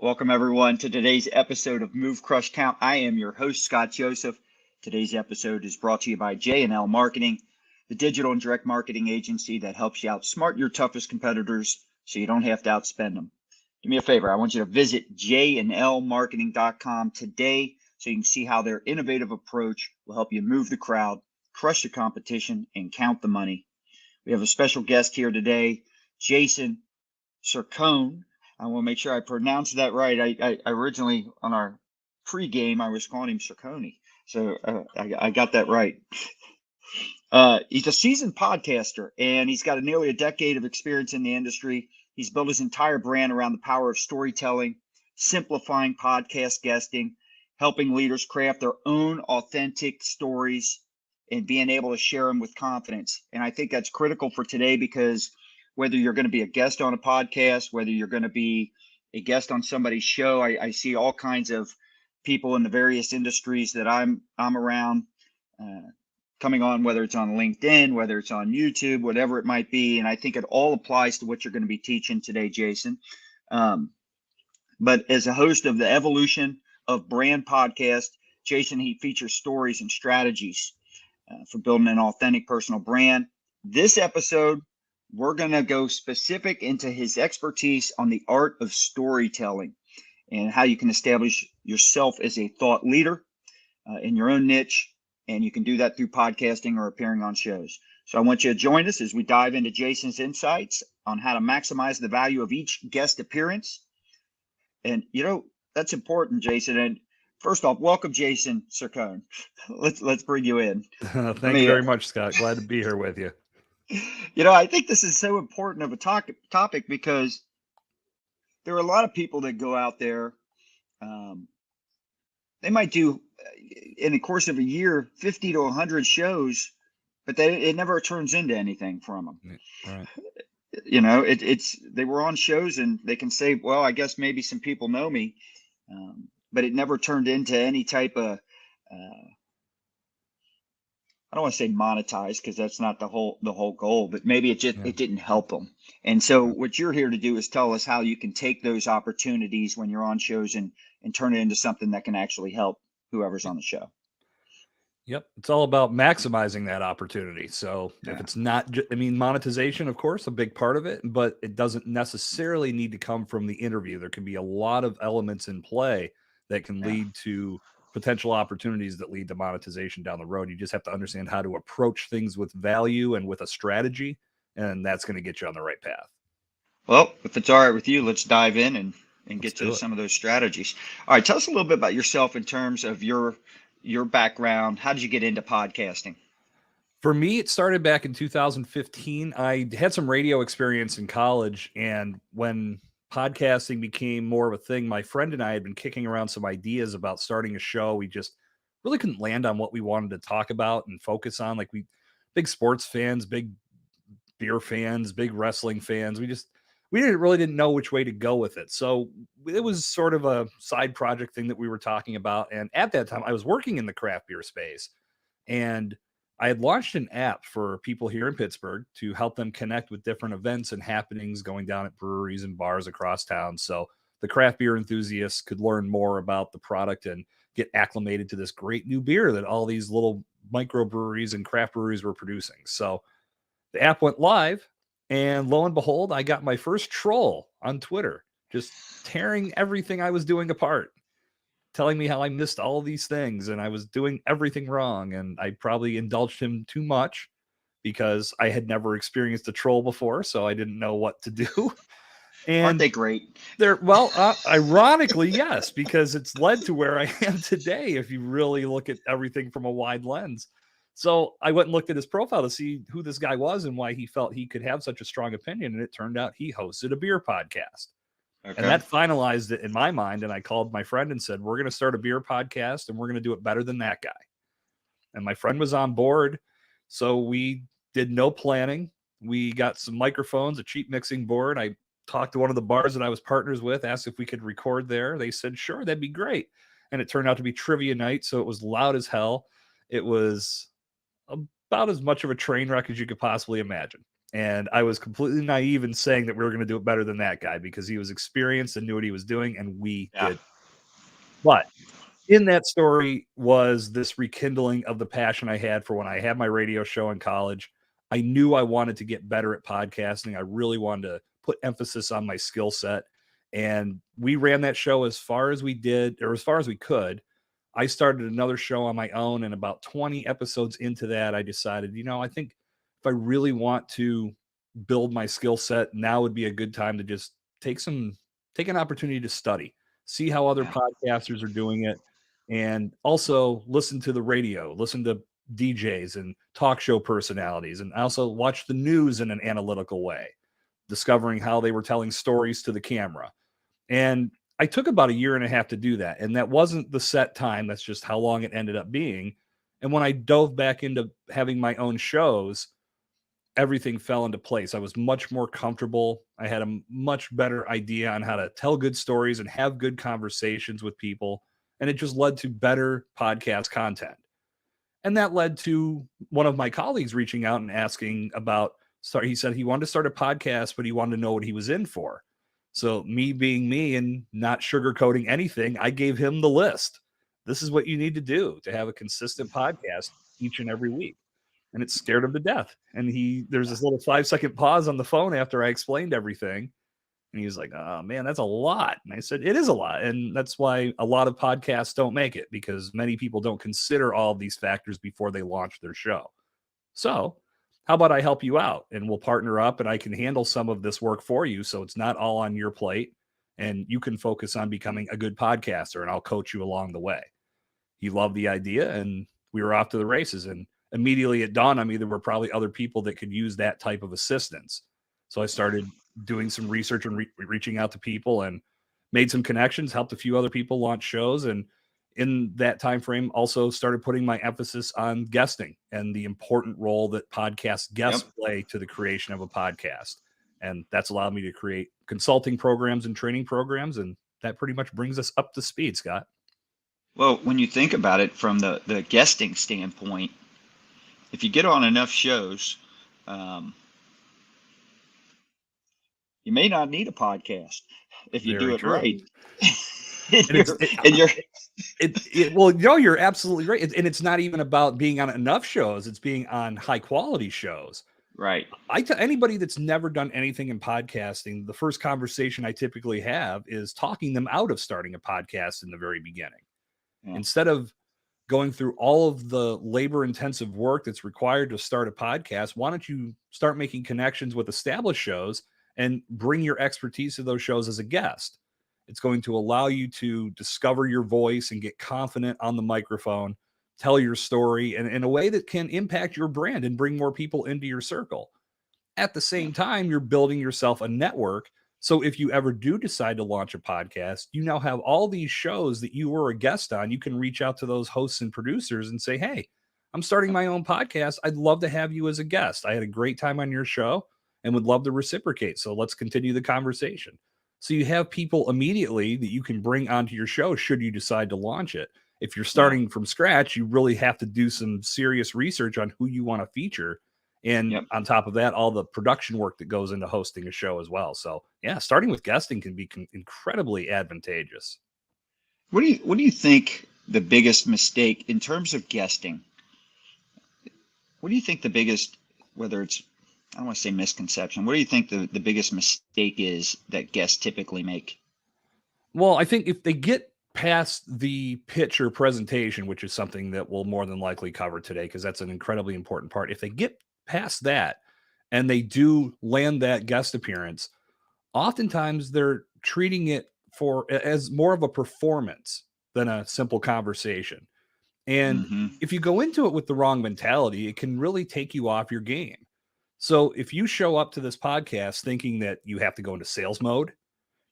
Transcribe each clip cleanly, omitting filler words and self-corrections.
Welcome, everyone, to today's episode of Move, Crush, Count. I am your host, Scott Joseph. Today's episode is brought to you by J&L Marketing, the digital and direct marketing agency that helps you outsmart your toughest competitors so you don't have to outspend them. Do me a favor. I want you to visit jnlmarketing.com today so you can see how their innovative approach will help you move the crowd, crush the competition, and count the money. We have a special guest here today, Jason Cercone. I want to make sure I pronounce that right. I originally, on our pregame, I was calling him Cercone. So I got that right. He's a seasoned podcaster, and he's got nearly a decade of experience in the industry. He's built his entire brand around the power of storytelling, simplifying podcast guesting, helping leaders craft their own authentic stories, and being able to share them with confidence. And I think that's critical for today because whether you're going to be a guest on a podcast, whether you're going to be a guest on somebody's show, I see all kinds of people in the various industries that I'm around coming on, whether it's on LinkedIn, whether it's on YouTube, whatever it might be. And I think it all applies to what you're going to be teaching today, Jason. But as a host of the Evolution of Brand podcast, Jason, he features stories and strategies for building an authentic personal brand. This episode, we're going to go specific into his expertise on the art of storytelling and how you can establish yourself as a thought leader in your own niche. And you can do that through podcasting or appearing on shows. So I want you to join us as we dive into Jason's insights on how to maximize the value of each guest appearance. And, you know, that's important, Jason. And first off, welcome, Jason Cercone. Let's bring you in. Thank you very much, Scott. Glad to be here with you. You know, I think this is so important of a topic because there are a lot of people that go out there. They might do, in the course of a year, 50 to 100 shows, but it never turns into anything from them. Right. You know, they were on shows and they can say, well, I guess maybe some people know me, but it never turned into any type of I don't want to say monetize because that's not the whole goal, but maybe it didn't help them. And so what you're here to do is tell us how you can take those opportunities when you're on shows and turn it into something that can actually help whoever's on the show. Yep. It's all about maximizing that opportunity. So if it's not, monetization, of course, a big part of it, but it doesn't necessarily need to come from the interview. There can be a lot of elements in play that can lead to potential opportunities that lead to monetization down the road. You just have to understand how to approach things with value and with a strategy, and that's going to get you on the right path. Well, if it's all right with you, let's dive in and get to some of those strategies. All right, tell us a little bit about yourself in terms of your background. How did you get into podcasting? For me, it started back in 2015. I had some radio experience in college, and when podcasting became more of a thing, my friend and I had been kicking around some ideas about starting a show. We just really couldn't land on what we wanted to talk about and focus on. Like, we big sports fans, big beer fans, big wrestling fans. We didn't know which way to go with it. So it was sort of a side project thing that we were talking about. And at that time, I was working in the craft beer space, and I had launched an app for people here in Pittsburgh to help them connect with different events and happenings going down at breweries and bars across town. So the craft beer enthusiasts could learn more about the product and get acclimated to this great new beer that all these little microbreweries and craft breweries were producing. So the app went live, and lo and behold, I got my first troll on Twitter, just tearing everything I was doing apart, telling me how I missed all these things and I was doing everything wrong. And I probably indulged him too much because I had never experienced a troll before, so I didn't know what to do. And aren't they great? Ironically, yes, because it's led to where I am today, if you really look at everything from a wide lens. So I went and looked at his profile to see who this guy was and why he felt he could have such a strong opinion. And it turned out he hosted a beer podcast. Okay. And that finalized it in my mind. And I called my friend and said, we're going to start a beer podcast and we're going to do it better than that guy. And my friend was on board. So we did no planning. We got some microphones, a cheap mixing board. I talked to one of the bars that I was partners with, asked if we could record there. They said, sure, that'd be great. And it turned out to be trivia night. So it was loud as hell. It was about as much of a train wreck as you could possibly imagine. And I was completely naive in saying that we were going to do it better than that guy because he was experienced and knew what he was doing, and we Yeah. did. But in that story was this rekindling of the passion I had for when I had my radio show in college. I knew I wanted to get better at podcasting. I really wanted to put emphasis on my skill set. And we ran that show as far as we did, or as far as we could. I started another show on my own, and about 20 episodes into that, I decided, I think if I really want to build my skill set, now would be a good time to just take an opportunity to study, see how other Yeah. podcasters are doing it, and also listen to the radio, listen to DJs and talk show personalities, and also watch the news in an analytical way, discovering how they were telling stories to the camera. And I took about a year and a half to do that. And that wasn't the set time. That's just how long it ended up being. And when I dove back into having my own shows, everything fell into place. I was much more comfortable. I had a much better idea on how to tell good stories and have good conversations with people. And it just led to better podcast content. And that led to one of my colleagues reaching out and asking about, he said he wanted to start a podcast, but he wanted to know what he was in for. So me being me and not sugarcoating anything, I gave him the list. This is what you need to do to have a consistent podcast each and every week. And it scared him to death. And there's this little 5-second pause on the phone after I explained everything. And he was like, oh man, that's a lot. And I said, it is a lot. And that's why a lot of podcasts don't make it, because many people don't consider all of these factors before they launch their show. So how about I help you out and we'll partner up and I can handle some of this work for you. So it's not all on your plate and you can focus on becoming a good podcaster and I'll coach you along the way. He loved the idea and we were off to the races. And immediately it dawned on me there were probably other people that could use that type of assistance. So I started doing some research and reaching out to people and made some connections, helped a few other people launch shows. And in that time frame, also started putting my emphasis on guesting and the important role that podcast guests play to the creation of a podcast. And that's allowed me to create consulting programs and training programs. And that pretty much brings us up to speed, Scott. Well, when you think about it from the guesting standpoint, if you get on enough shows, you may not need a podcast if you do it right. Well, you're absolutely right. And it's not even about being on enough shows. It's being on high quality shows. Right. I tell anybody that's never done anything in podcasting, the first conversation I typically have is talking them out of starting a podcast in the very beginning. Yeah. Instead of going through all of the labor intensive work that's required to start a podcast, why don't you start making connections with established shows and bring your expertise to those shows as a guest? It's going to allow you to discover your voice and get confident on the microphone, tell your story in a way that can impact your brand and bring more people into your circle. At the same time, you're building yourself a network. So if you ever do decide to launch a podcast, you now have all these shows that you were a guest on. You can reach out to those hosts and producers and say, hey, I'm starting my own podcast. I'd love to have you as a guest. I had a great time on your show and would love to reciprocate. So let's continue the conversation. So you have people immediately that you can bring onto your show should you decide to launch it. If you're starting from scratch, you really have to do some serious research on who you want to feature. And on top of that, all the production work that goes into hosting a show as well. So starting with guesting can be incredibly advantageous. What do you think the biggest mistake in terms of guesting? What do you think the biggest, whether it's, I don't want to say misconception, what do you think the biggest mistake is that guests typically make? Well, I think if they get past the pitch or presentation, which is something that we'll more than likely cover today, because that's an incredibly important part. If they get past that and they do land that guest appearance, oftentimes they're treating it as more of a performance than a simple conversation. And if you go into it with the wrong mentality, it can really take you off your game. So if you show up to this podcast thinking that you have to go into sales mode,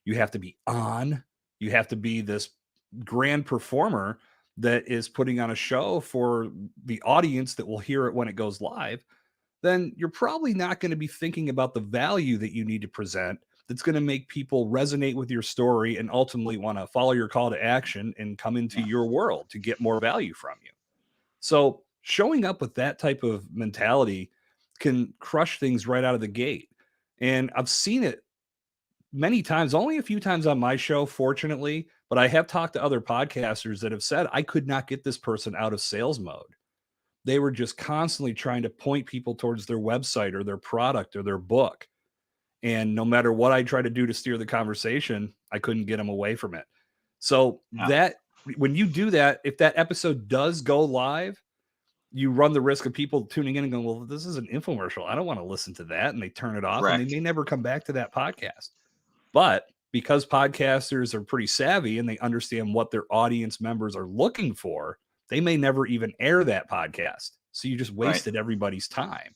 you have to be on, you have to be this grand performer that is putting on a show for the audience that will hear it when it goes live, then you're probably not going to be thinking about the value that you need to present that's going to make people resonate with your story and ultimately want to follow your call to action and come into your world to get more value from you. So showing up with that type of mentality can crush things right out of the gate. And I've seen it many times, only a few times on my show, fortunately, but I have talked to other podcasters that have said I could not get this person out of sales mode. They were just constantly trying to point people towards their website or their product or their book. And no matter what I tried to do to steer the conversation, I couldn't get them away from it. So that when you do that, if that episode does go live, you run the risk of people tuning in and going, well, this is an infomercial. I don't want to listen to that. And they turn it off. Correct. And they may never come back to that podcast. But because podcasters are pretty savvy and they understand what their audience members are looking for, they may never even air that podcast. So you just wasted everybody's time.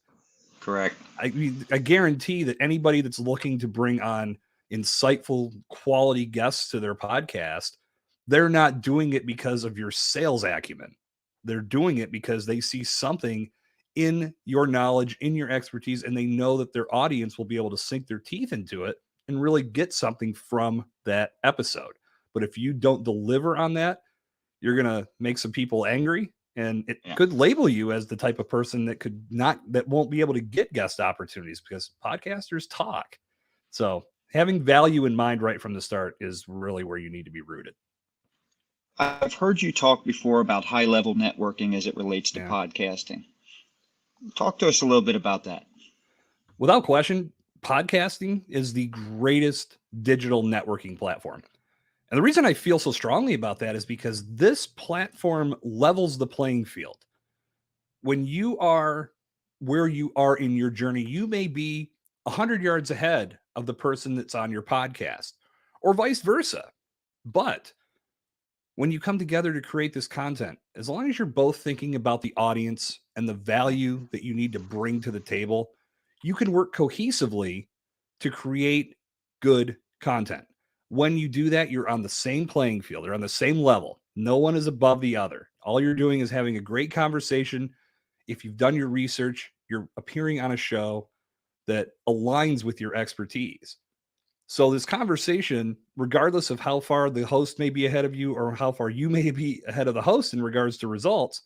Correct. I mean, I guarantee that anybody that's looking to bring on insightful, quality guests to their podcast, they're not doing it because of your sales acumen. They're doing it because they see something in your knowledge, in your expertise, and they know that their audience will be able to sink their teeth into it and really get something from that episode. But if you don't deliver on that, you're going to make some people angry, and it could label you as the type of person that won't be able to get guest opportunities, because podcasters talk. So having value in mind right from the start is really where you need to be rooted. I've heard you talk before about high-level networking as it relates to podcasting. Talk to us a little bit about that. Without question, podcasting is the greatest digital networking platform. And the reason I feel so strongly about that is because this platform levels the playing field. When you are where you are in your journey, you may be 100 yards ahead of the person that's on your podcast, or vice versa. But when you come together to create this content, as long as you're both thinking about the audience and the value that you need to bring to the table, you can work cohesively to create good content. When you do that, you're on the same playing field. You're on the same level. No one is above the other. All you're doing is having a great conversation. If you've done your research, you're appearing on a show that aligns with your expertise. So this conversation, regardless of how far the host may be ahead of you or how far you may be ahead of the host in regards to results,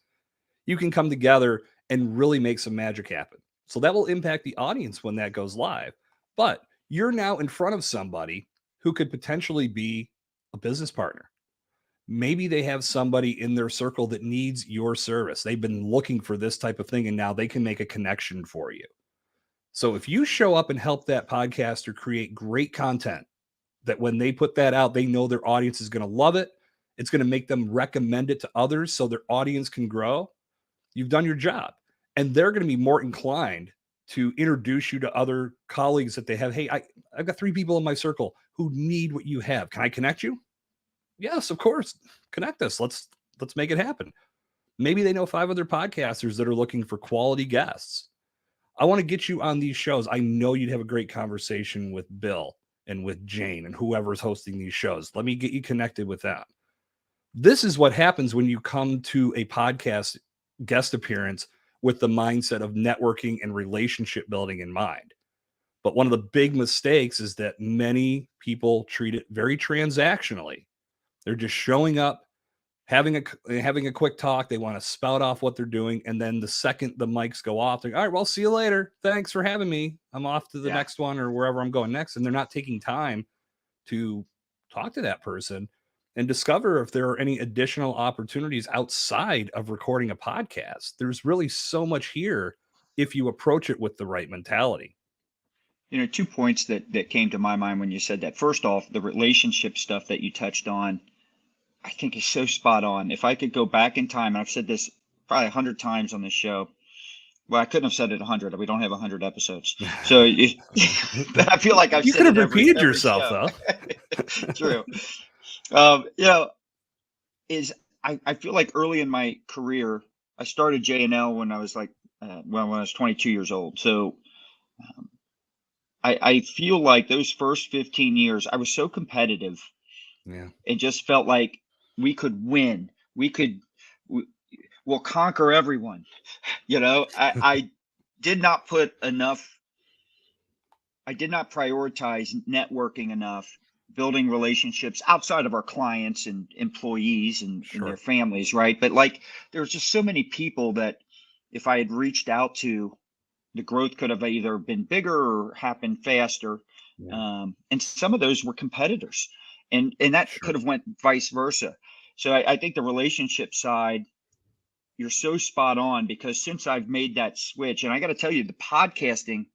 you can come together and really make some magic happen. So that will impact the audience when that goes live. But you're now in front of somebody who could potentially be a business partner. Maybe they have somebody in their circle that needs your service. They've been looking for this type of thing, and now they can make a connection for you. So if you show up and help that podcaster create great content, that when they put that out, they know their audience is going to love it. It's going to make them recommend it to others so their audience can grow. You've done your job. And they're going to be more inclined to introduce you to other colleagues that they have. Hey, I've got 3 people in my circle who need what you have. Can I connect you? Yes, of course. Connect us. Let's make it happen. Maybe they know 5 other podcasters that are looking for quality guests. I want to get you on these shows. I know you'd have a great conversation with Bill and with Jane and whoever's hosting these shows. Let me get you connected with them. This is what happens when you come to a podcast guest appearance with the mindset of networking and relationship building in mind. But one of the big mistakes is that many people treat it very transactionally. They're just showing up, having a quick talk. They want to spout off what they're doing. And then the second the mics go off, they're all right, well, see you later. Thanks for having me. I'm off to the next one or wherever I'm going next. And they're not taking time to talk to that person and discover if there are any additional opportunities outside of recording a podcast. There's really so much here if you approach it with the right mentality. 2 points that came to my mind when you said that. First off, the relationship stuff that you touched on, I think is so spot on. If I could go back in time, and I've said this probably 100 times on this show. Well, I couldn't have said it 100. We don't have 100 episodes. So I feel like you could have repeated yourself, though. True. I feel like early in my career, I started J&L when I was when I was 22 years old. So I feel like those first 15 years, I was so competitive. Yeah. It just felt like we could win. We'll conquer everyone. I did not prioritize networking enough, building relationships outside of our clients and employees and their families, right? But there's just so many people that if I had reached out to, the growth could have either been bigger or happened faster. Yeah. And some of those were competitors, and that Sure. could have went vice versa. So I think the relationship side, you're so spot on, because since I've made that switch, and I got to tell you, the podcasting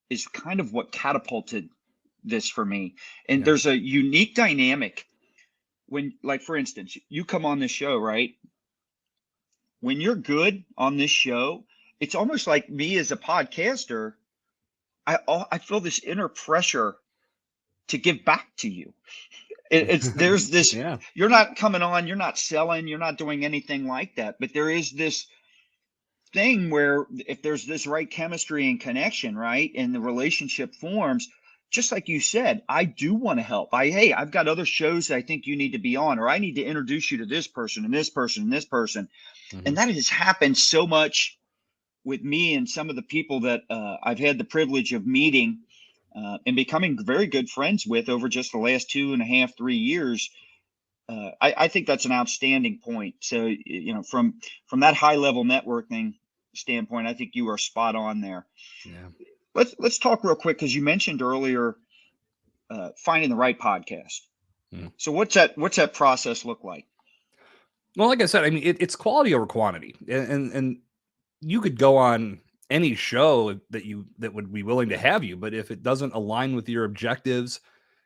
is kind of what catapulted this for me. And Yeah. there's a unique dynamic when, like, for instance, you come on this show, right? When you're good on this show, it's almost like me as a podcaster. I feel this inner pressure to give back to you. It's there's this. Yeah. You're not coming on. You're not selling. You're not doing anything like that. But there is this thing where if there's this right chemistry and connection, right, and the relationship forms, just like you said, I do want to help. Hey, I've got other shows that I think you need to be on, or I need to introduce you to this person and this person and this person. Mhm. And that has happened so much with me and some of the people that I've had the privilege of meeting and becoming very good friends with over just the last 2.5, 3 years. I think that's an outstanding point. So, from that high level networking standpoint, I think you are spot on there. Yeah. Let's talk real quick, because you mentioned earlier finding the right podcast. Mm. So what's that process look like? Well, like I said, I mean, it's quality over quantity, and you could go on any show that would be willing to have you, but if it doesn't align with your objectives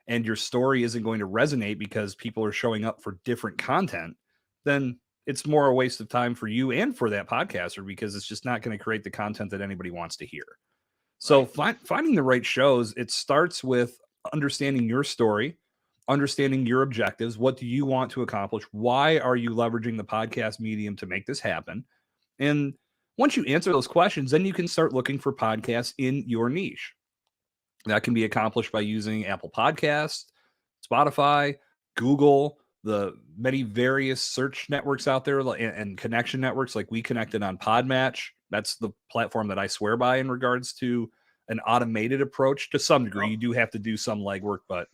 and your story isn't going to resonate because people are showing up for different content, then it's more a waste of time for you and for that podcaster, because it's just not going to create the content that anybody wants to hear. So finding the right shows, it starts with understanding your story, understanding your objectives. What do you want to accomplish? Why are you leveraging the podcast medium to make this happen? And once you answer those questions, then you can start looking for podcasts in your niche. That can be accomplished by using Apple Podcasts, Spotify, Google, the many various search networks out there, and connection networks. Like we connected on Podmatch. That's the platform that I swear by in regards to an automated approach. To some degree, you do have to do some legwork, but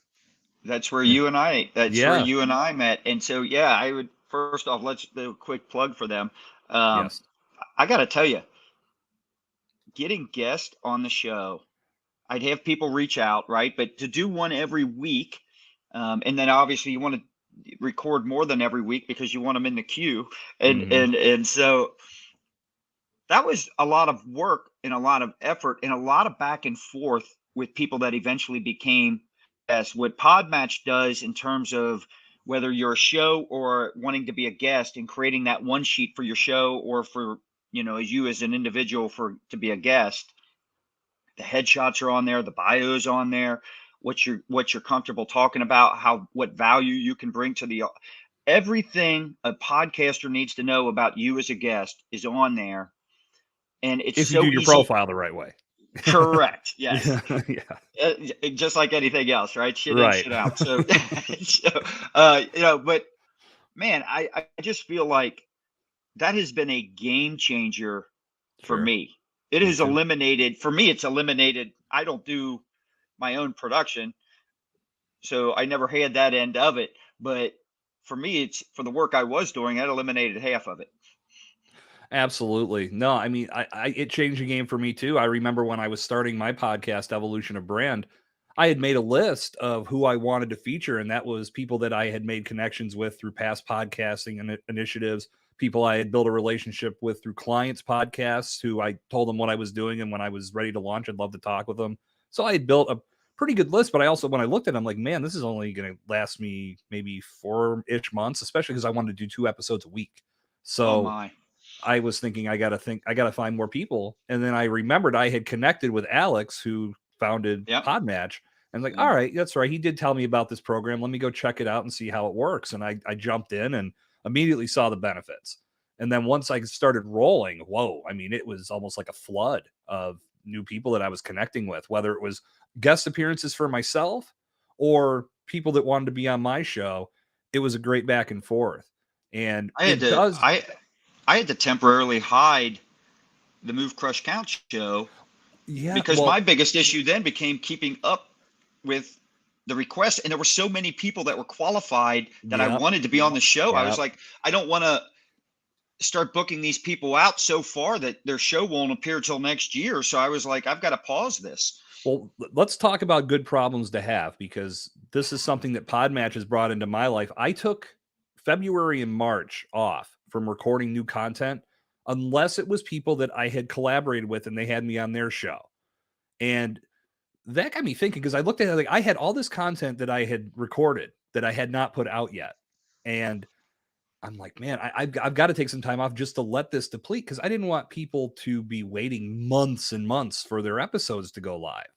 That's where you and I. That's where yeah, you and I met. And so, yeah, I would first off, let's do a quick plug for them. Um, yes, I got to tell you, getting guests on the show, I'd have people reach out, right? But to do one every week, and then obviously you want to record more than every week because you want them in the queue, and hmm and so that was a lot of work and a lot of effort and a lot of back and forth with people that eventually became as what Podmatch does in terms of whether you're a show or wanting to be a guest and creating that one sheet for your show, or for as you as an individual for to be a guest. The headshots are on there, the bio's on there, what you're comfortable talking about, what value you can bring to the everything a podcaster needs to know about you as a guest is on there. And it's if you do so your easy. profile the right way. Correct. Yes. Yeah, yeah, Just like anything else, right? Shit in, right. shit out. So, but man, I just feel like that has been a game changer for Sure, me. It me has too. eliminated, for me, it's eliminated. I don't do my own production, so I never had that end of it. But for me, it's for the work I was doing, that eliminated half of it. Absolutely. No, I mean, it changed the game for me too. I remember when I was starting my podcast, Evolution of Brand, I had made a list of who I wanted to feature, and that was people that I had made connections with through past podcasting initiatives, people I had built a relationship with through clients' podcasts, who I told them what I was doing, and when I was ready to launch, I'd love to talk with them. So I had built a pretty good list, but I also, when I looked at it, I'm like, man, this is only going to last me maybe 4-ish months, especially because I wanted to do 2 episodes a week. Oh So my. I was thinking I gotta find more people. And then I remembered I had connected with Alex, who founded Yep. Podmatch. And like, Yeah. all right, that's right. He did tell me about this program. Let me go check it out and see how it works. And I jumped in and immediately saw the benefits. And then once I started rolling, whoa, I mean, it was almost like a flood of new people that I was connecting with, whether it was guest appearances for myself or people that wanted to be on my show. It was a great back and forth. And I had it to does. I had to temporarily hide the Move Crush Count show, Yeah, because well, my biggest issue then became keeping up with the requests, and there were so many people that were qualified that I yep. wanted to be on the show. I was Yep. like, I don't want to start booking these people out so far that their show won't appear till next year. So I was like, I've got to pause this. Well, let's talk about good problems to have, because this is something that Podmatch has brought into my life. I took February and March off from recording new content, unless it was people that I had collaborated with and they had me on their show. And that got me thinking, because I looked at it like I had all this content that I had recorded that I had not put out yet. And I'm like, man, I've got to take some time off just to let this deplete, because I didn't want people to be waiting months and months for their episodes to go live.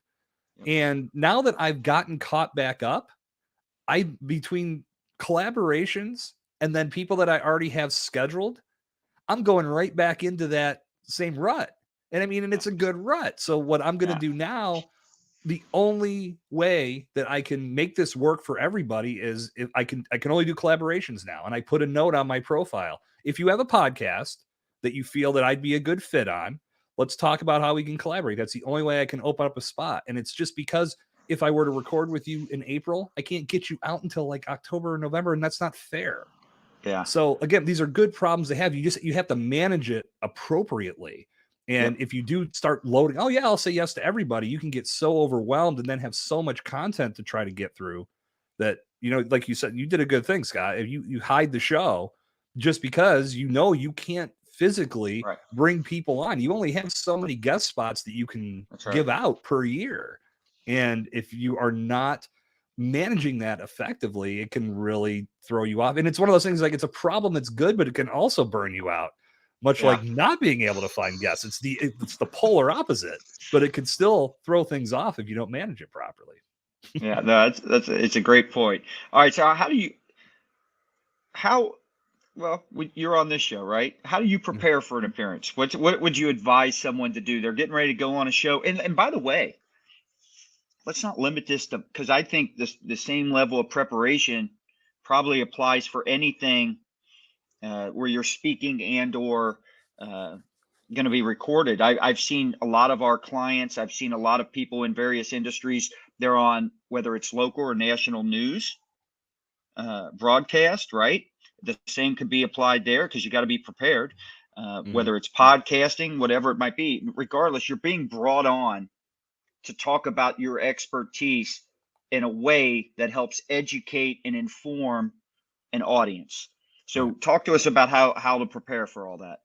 Yep. And now that I've gotten caught back up, between collaborations and then people that I already have scheduled, I'm going right back into that same rut. And I mean, and it's a good rut. So what I'm going to do now, the only way that I can make this work for everybody is if I can only do collaborations now. And I put a note on my profile. If you have a podcast that you feel that I'd be a good fit on, let's talk about how we can collaborate. That's the only way I can open up a spot. And it's just because if I were to record with you in April, I can't get you out until like October or November, and that's not fair. Yeah. So again, these are good problems to have. You have to manage it appropriately. And if you do start loading, oh yeah, I'll say yes to everybody, you can get so overwhelmed and then have so much content to try to get through that, like you said, you did a good thing, Scott. If you hide the show just because you can't physically bring people on. You only have so many guest spots that you can give out per year. And if you are not managing that effectively, it can really throw you off. And it's one of those things, like, it's a problem that's good, but it can also burn you out. Much like not being able to find guests. It's the polar opposite, but it can still throw things off if you don't manage it properly. Yeah, no, it's a great point. All right, so you're on this show, right? How do you prepare for an appearance? What would you advise someone to do? They're getting ready to go on a show. And by the way, let's not limit this to, because I think the same level of preparation probably applies for anything where you're speaking and or going to be recorded. I've seen a lot of our clients. I've seen a lot of people in various industries. They're on, whether it's local or national news broadcast, right? The same could be applied there, because you got to be prepared, whether it's podcasting, whatever it might be. Regardless, you're being brought on to talk about your expertise in a way that helps educate and inform an audience. So talk to us about how to prepare for all that.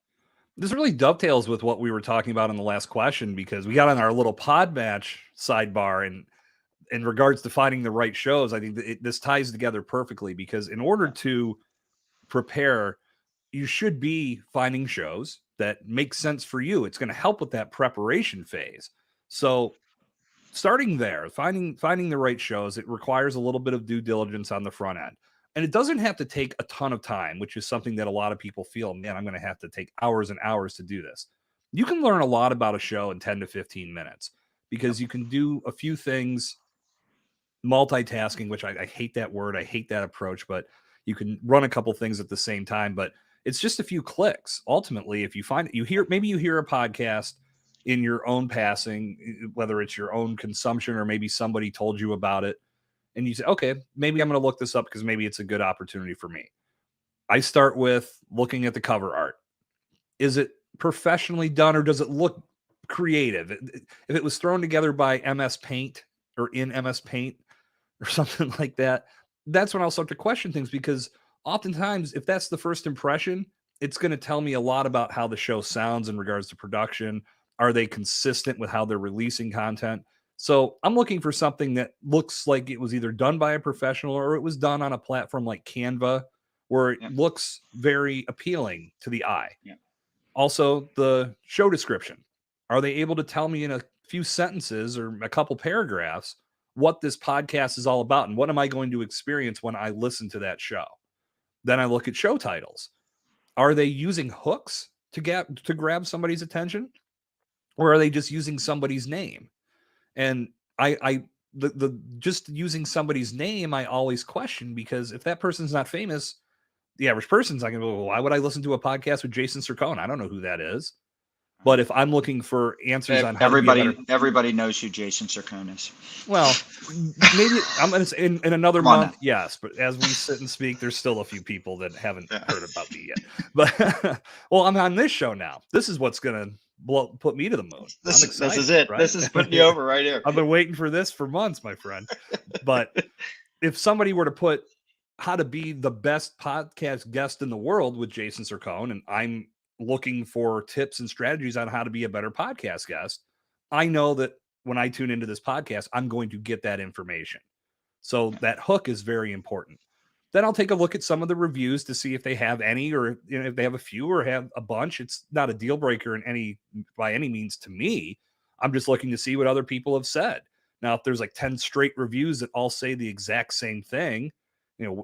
This really dovetails with what we were talking about in the last question, because we got on our little Podmatch sidebar, and in regards to finding the right shows, I think this ties together perfectly, because in order to prepare, you should be finding shows that make sense for you. It's going to help with that preparation phase. So starting there, finding the right shows, it requires a little bit of due diligence on the front end. And it doesn't have to take a ton of time, which is something that a lot of people feel, man, I'm going to have to take hours and hours to do this. You can learn a lot about a show in 10 to 15 minutes, because you can do a few things, multitasking, which I hate that word. I hate that approach, but you can run a couple things at the same time, but it's just a few clicks. Ultimately, if you find it, maybe you hear a podcast in your own passing, whether it's your own consumption or maybe somebody told you about it, and you say, okay, maybe I'm going to look this up because maybe it's a good opportunity for me. I start with looking at the cover art. Is it professionally done, or does it look creative? If it was thrown together by MS Paint or in MS Paint or something like that, that's when I'll start to question things, because oftentimes, if that's the first impression, it's going to tell me a lot about how the show sounds in regards to production. Are they consistent with how they're releasing content? So I'm looking for something that looks like it was either done by a professional or it was done on a platform like Canva, where it looks very appealing to the eye. Also, the show description. Are they able to tell me in a few sentences or a couple paragraphs what this podcast is all about and what am I going to experience when I listen to that show? Then I look at show titles. Are they using hooks to grab somebody's attention, or are they just using somebody's name? And the just using somebody's name, I always question, because if that person's not famous, the average person's not going to go, well, why would I listen to a podcast with Jason Cercone? I don't know who that is. But if I'm looking for answers on how to be a better, Everybody knows who Jason Cercone is. well, maybe I'm going to say in another month, now. yes. But as we sit and speak, there's still a few people that haven't Yeah. heard about me yet. But well, I'm on this show now. This is what's going to put me to the moon. This I'm excited. is it. Right? This is putting you over right here. I've been waiting for this for months, my friend. But if somebody were to put how to be the best podcast guest in the world with Jason Cercone, and I'm looking for tips and strategies on how to be a better podcast guest, I know that when I tune into this podcast, I'm going to get that information. So that hook is very important. Then I'll take a look at some of the reviews to see if they have any, or if they have a few or have a bunch. It's not a deal breaker by any means to me. I'm just looking to see what other people have said. Now, if there's like 10 straight reviews that all say the exact same thing,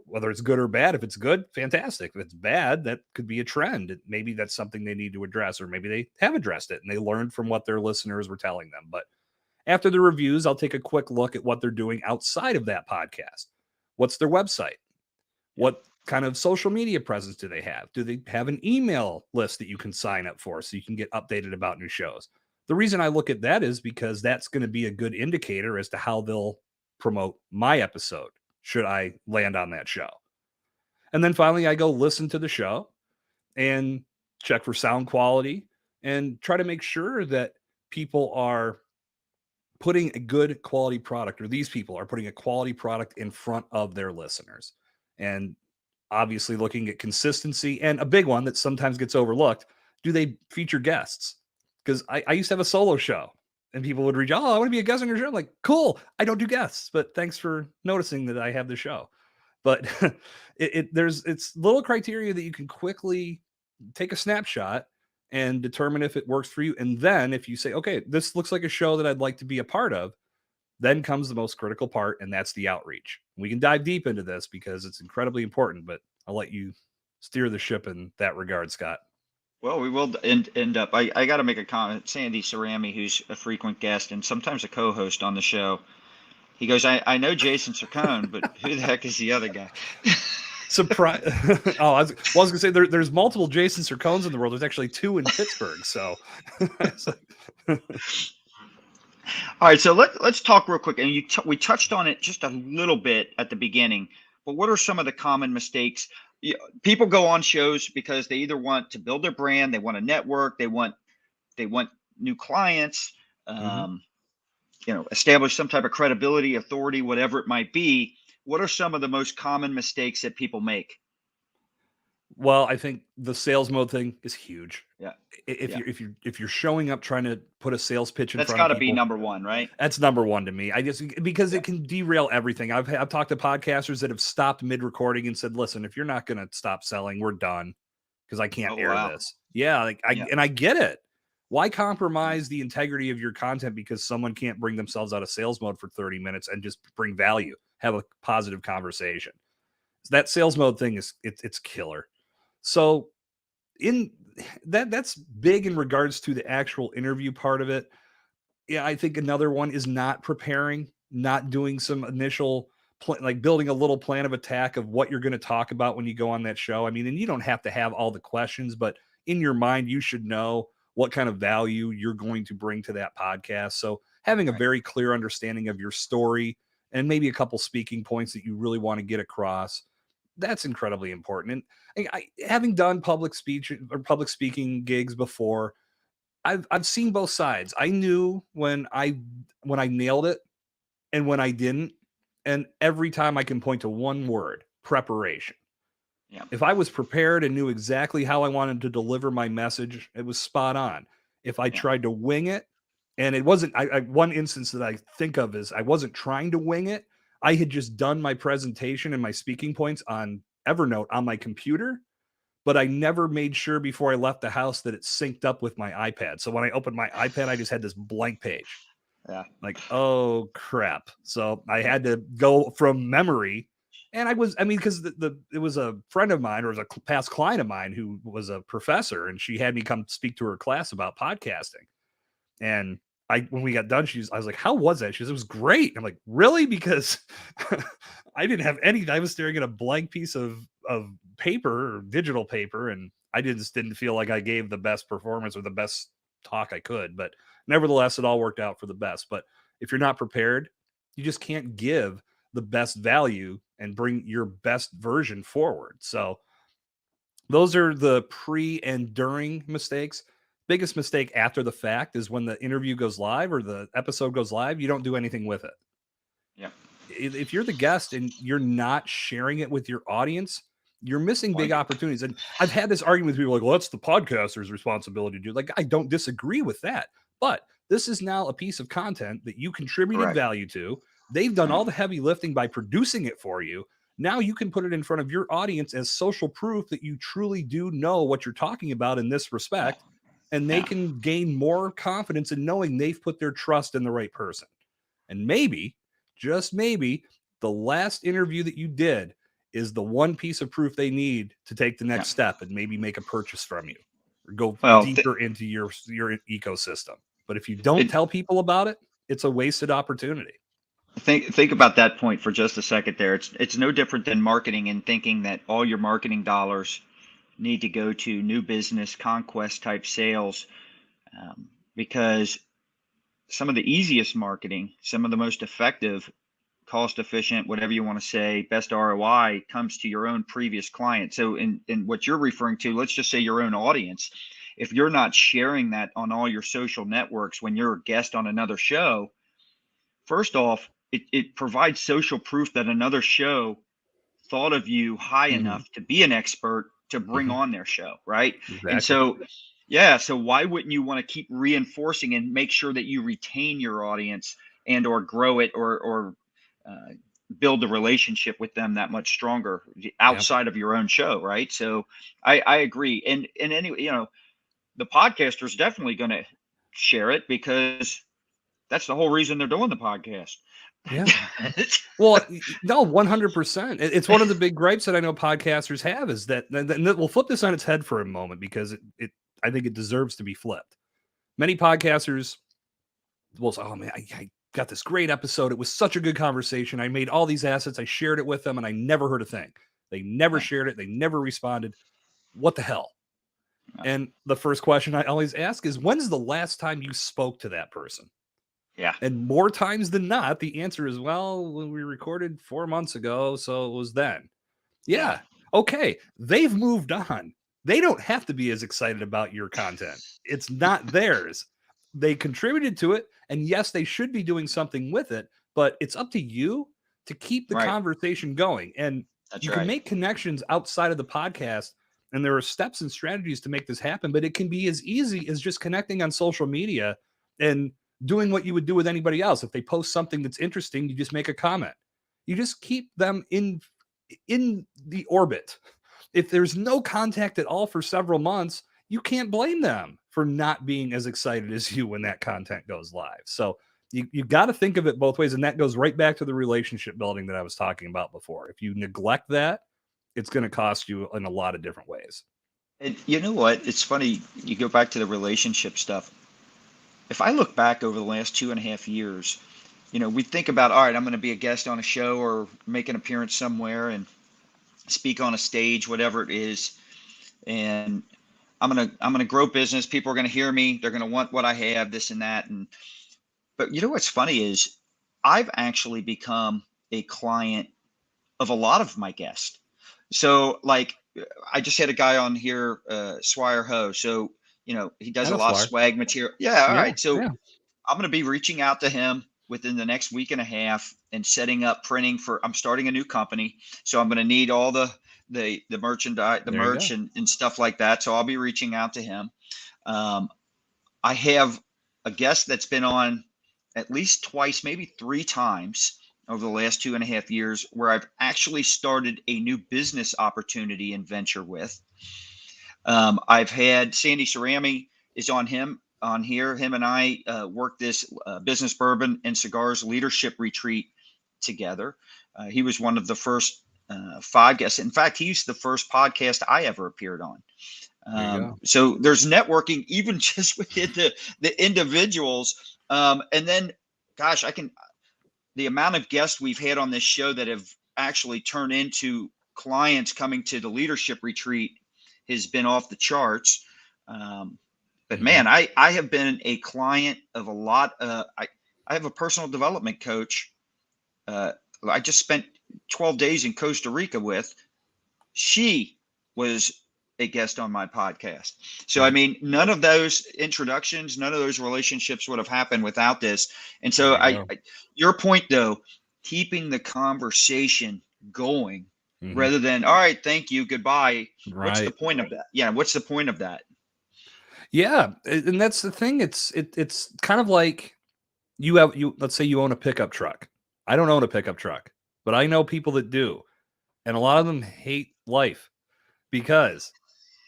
whether it's good or bad, if it's good, fantastic. If it's bad, that could be a trend. Maybe that's something they need to address, or maybe they have addressed it and they learned from what their listeners were telling them. But after the reviews, I'll take a quick look at what they're doing outside of that podcast. What's their website? What kind of social media presence do they have? Do they have an email list that you can sign up for so you can get updated about new shows? The reason I look at that is because that's going to be a good indicator as to how they'll promote my episode should I land on that show. And then finally, I go listen to the show and check for sound quality and try to make sure that people are putting a good quality product, or these people are putting a quality product in front of their listeners. And obviously looking at consistency, and a big one that sometimes gets overlooked, do they feature guests? Because I used to have a solo show and people would reach out, I want to be a guest on your show. I'm like, cool, I don't do guests, but thanks for noticing that I have the show. But it's little criteria that you can quickly take a snapshot and determine if it works for you. And then if you say, okay, this looks like a show that I'd like to be a part of, then comes the most critical part, and that's the outreach. We can dive deep into this because it's incredibly important, but I'll let you steer the ship in that regard, Scott. Well, we will end up. I got to make a comment. Sandy Cerami, who's a frequent guest and sometimes a co-host on the show, he goes, I know Jason Cercone, but who the heck is the other guy? Surprise! I was going to say there's multiple Jason Cercones in the world. There's actually 2 in Pittsburgh. So, all right. So let's talk real quick. And we touched on it just a little bit at the beginning. But what are some of the common mistakes? People go on shows because they either want to build their brand, they want to network, they want new clients, establish some type of credibility, authority, whatever it might be. What are some of the most common mistakes that people make? Well, I think the sales mode thing is huge. Yeah. If you're showing up trying to put a sales pitch in that's front of people, that's got to be number one, right? That's number one to me. Because it can derail everything. I've talked to podcasters that have stopped mid-recording and said, "Listen, if you're not going to stop selling, we're done because I can't air this." Yeah, and I get it. Why compromise the integrity of your content because someone can't bring themselves out of sales mode for 30 minutes and just bring value, have a positive conversation? That sales mode thing it's killer. So that's big in regards to the actual interview part of it. Yeah, I think another one is not preparing, not doing some initial like building a little plan of attack of what you're going to talk about when you go on that show. I mean, and you don't have to have all the questions, but in your mind, you should know what kind of value you're going to bring to that podcast. So having a very clear understanding of your story and maybe a couple speaking points that you really want to get across, that's incredibly important. And having done public speech or public speaking gigs before, I've seen both sides. I knew when I nailed it and when I didn't. And every time I can point to one word: preparation. Yeah. If I was prepared and knew exactly how I wanted to deliver my message, it was spot on. If I tried to wing it, and it wasn't, one instance that I think of is I wasn't trying to wing it. I had just done my presentation and my speaking points on Evernote on my computer, but I never made sure before I left the house that it synced up with my iPad. So when I opened my iPad, I just had this blank page. Yeah. Like, oh crap. So I had to go from memory. And because it was a friend of mine, or it was a past client of mine who was a professor, and she had me come speak to her class about podcasting. And when we got done, I was like, how was that? She says, it was great. I'm like, really? Because I didn't have anything. I was staring at a blank piece of paper or digital paper, and I just didn't feel like I gave the best performance or the best talk I could, but nevertheless, it all worked out for the best. But if you're not prepared, you just can't give the best value and bring your best version forward. So those are the pre and during mistakes. Biggest mistake after the fact is when the interview goes live or the episode goes live, you don't do anything with it. Yeah. If you're the guest and you're not sharing it with your audience, you're missing big opportunities. And I've had this argument with people like, well, that's the podcaster's responsibility to do. Like, I don't disagree with that. But this is now a piece of content that you contributed value to. They've done all the heavy lifting by producing it for you. Now you can put it in front of your audience as social proof that you truly do know what you're talking about in this respect. And they can gain more confidence in knowing they've put their trust in the right person. And maybe, just maybe, the last interview that you did is the one piece of proof they need to take the next step and maybe make a purchase from you or go deeper into your ecosystem. But if you don't tell people about it, it's a wasted opportunity. Think about that point for just a second there. It's no different than marketing and thinking that all your marketing dollars need to go to new business conquest type sales, because some of the easiest marketing, some of the most effective, cost efficient, whatever you want to say, best ROI comes to your own previous client. So in what you're referring to, let's just say your own audience. If you're not sharing that on all your social networks when you're a guest on another show, first off, it provides social proof that another show thought of you high enough to be an expert to bring on their show, right? Exactly. And so why wouldn't you want to keep reinforcing and make sure that you retain your audience and or grow it or build the relationship with them that much stronger outside of your own show, right? So I agree. And anyway, the podcaster is definitely going to share it because that's the whole reason they're doing the podcast. Yeah. Well, no, 100%. It's one of the big gripes that I know podcasters have is that, and we'll flip this on its head for a moment because I think it deserves to be flipped. Many podcasters will say, oh man, I got this great episode. It was such a good conversation. I made all these assets. I shared it with them and I never heard a thing. They never shared it. They never responded. What the hell? And the first question I always ask is, when's the last time you spoke to that person? Yeah. And more times than not, the answer is, well, we recorded 4 months ago, so it was then. Yeah. Okay. They've moved on. They don't have to be as excited about your content. It's not theirs. They contributed to it. And yes, they should be doing something with it, but it's up to you to keep the conversation going. And you can make connections outside of the podcast. And there are steps and strategies to make this happen, but it can be as easy as just connecting on social media and doing what you would do with anybody else. If they post something that's interesting, you just make a comment. You just keep them in the orbit. If there's no contact at all for several months, you can't blame them for not being as excited as you when that content goes live. So you got to think of it both ways. And that goes right back to the relationship building that I was talking about before. If you neglect that, it's going to cost you in a lot of different ways. And you know what? It's funny. You go back to the relationship stuff. If I look back over the last 2.5 years, we think about, all right, I'm going to be a guest on a show or make an appearance somewhere and speak on a stage, whatever it is. And I'm going to grow business. People are going to hear me. They're going to want what I have, this and that. But what's funny is I've actually become a client of a lot of my guests. So like I just had a guy on here, Swire Ho. So, he does a lot of swag material. Yeah. All right. So I'm going to be reaching out to him within the next week and a half and setting up printing I'm starting a new company. So I'm going to need all the merchandise, the merch and stuff like that. So I'll be reaching out to him. I have a guest that's been on at least twice, maybe 3 times over the last 2.5 years where I've actually started a new business opportunity and venture with. I've had Sandy Cerami is on here. Him and I worked this business bourbon and cigars leadership retreat together. He was one of the first 5 guests. In fact, he's the first podcast I ever appeared on. So there's networking even just within the individuals. And then, gosh, the amount of guests we've had on this show that have actually turned into clients coming to the leadership retreat has been off the charts. But man, I have been a client of a lot. I have a personal development coach. I just spent 12 days in Costa Rica with. She was a guest on my podcast. So, I mean, none of those introductions, none of those relationships would have happened without this. And so your point though, keeping the conversation going rather than, all right, thank you, goodbye. Right. What's the point of that? Yeah. What's the point of that? Yeah. And that's the thing. It's kind of like let's say you own a pickup truck. I don't own a pickup truck, but I know people that do. And a lot of them hate life because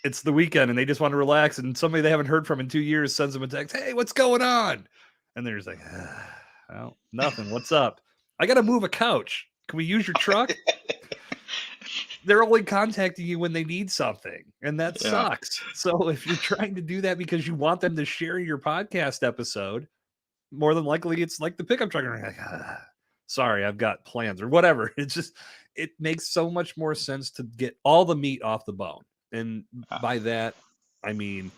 it's the weekend and they just want to relax. And somebody they haven't heard from in 2 years sends them a text. Hey, what's going on? And they're just like, well, nothing. What's up? I got to move a couch. Can we use your truck? They're only contacting you when they need something. And that sucks. So if you're trying to do that because you want them to share your podcast episode, more than likely it's like the pickup truck. And like, sorry, I've got plans or whatever. It's just, it makes so much more sense to get all the meat off the bone. And by that, I mean,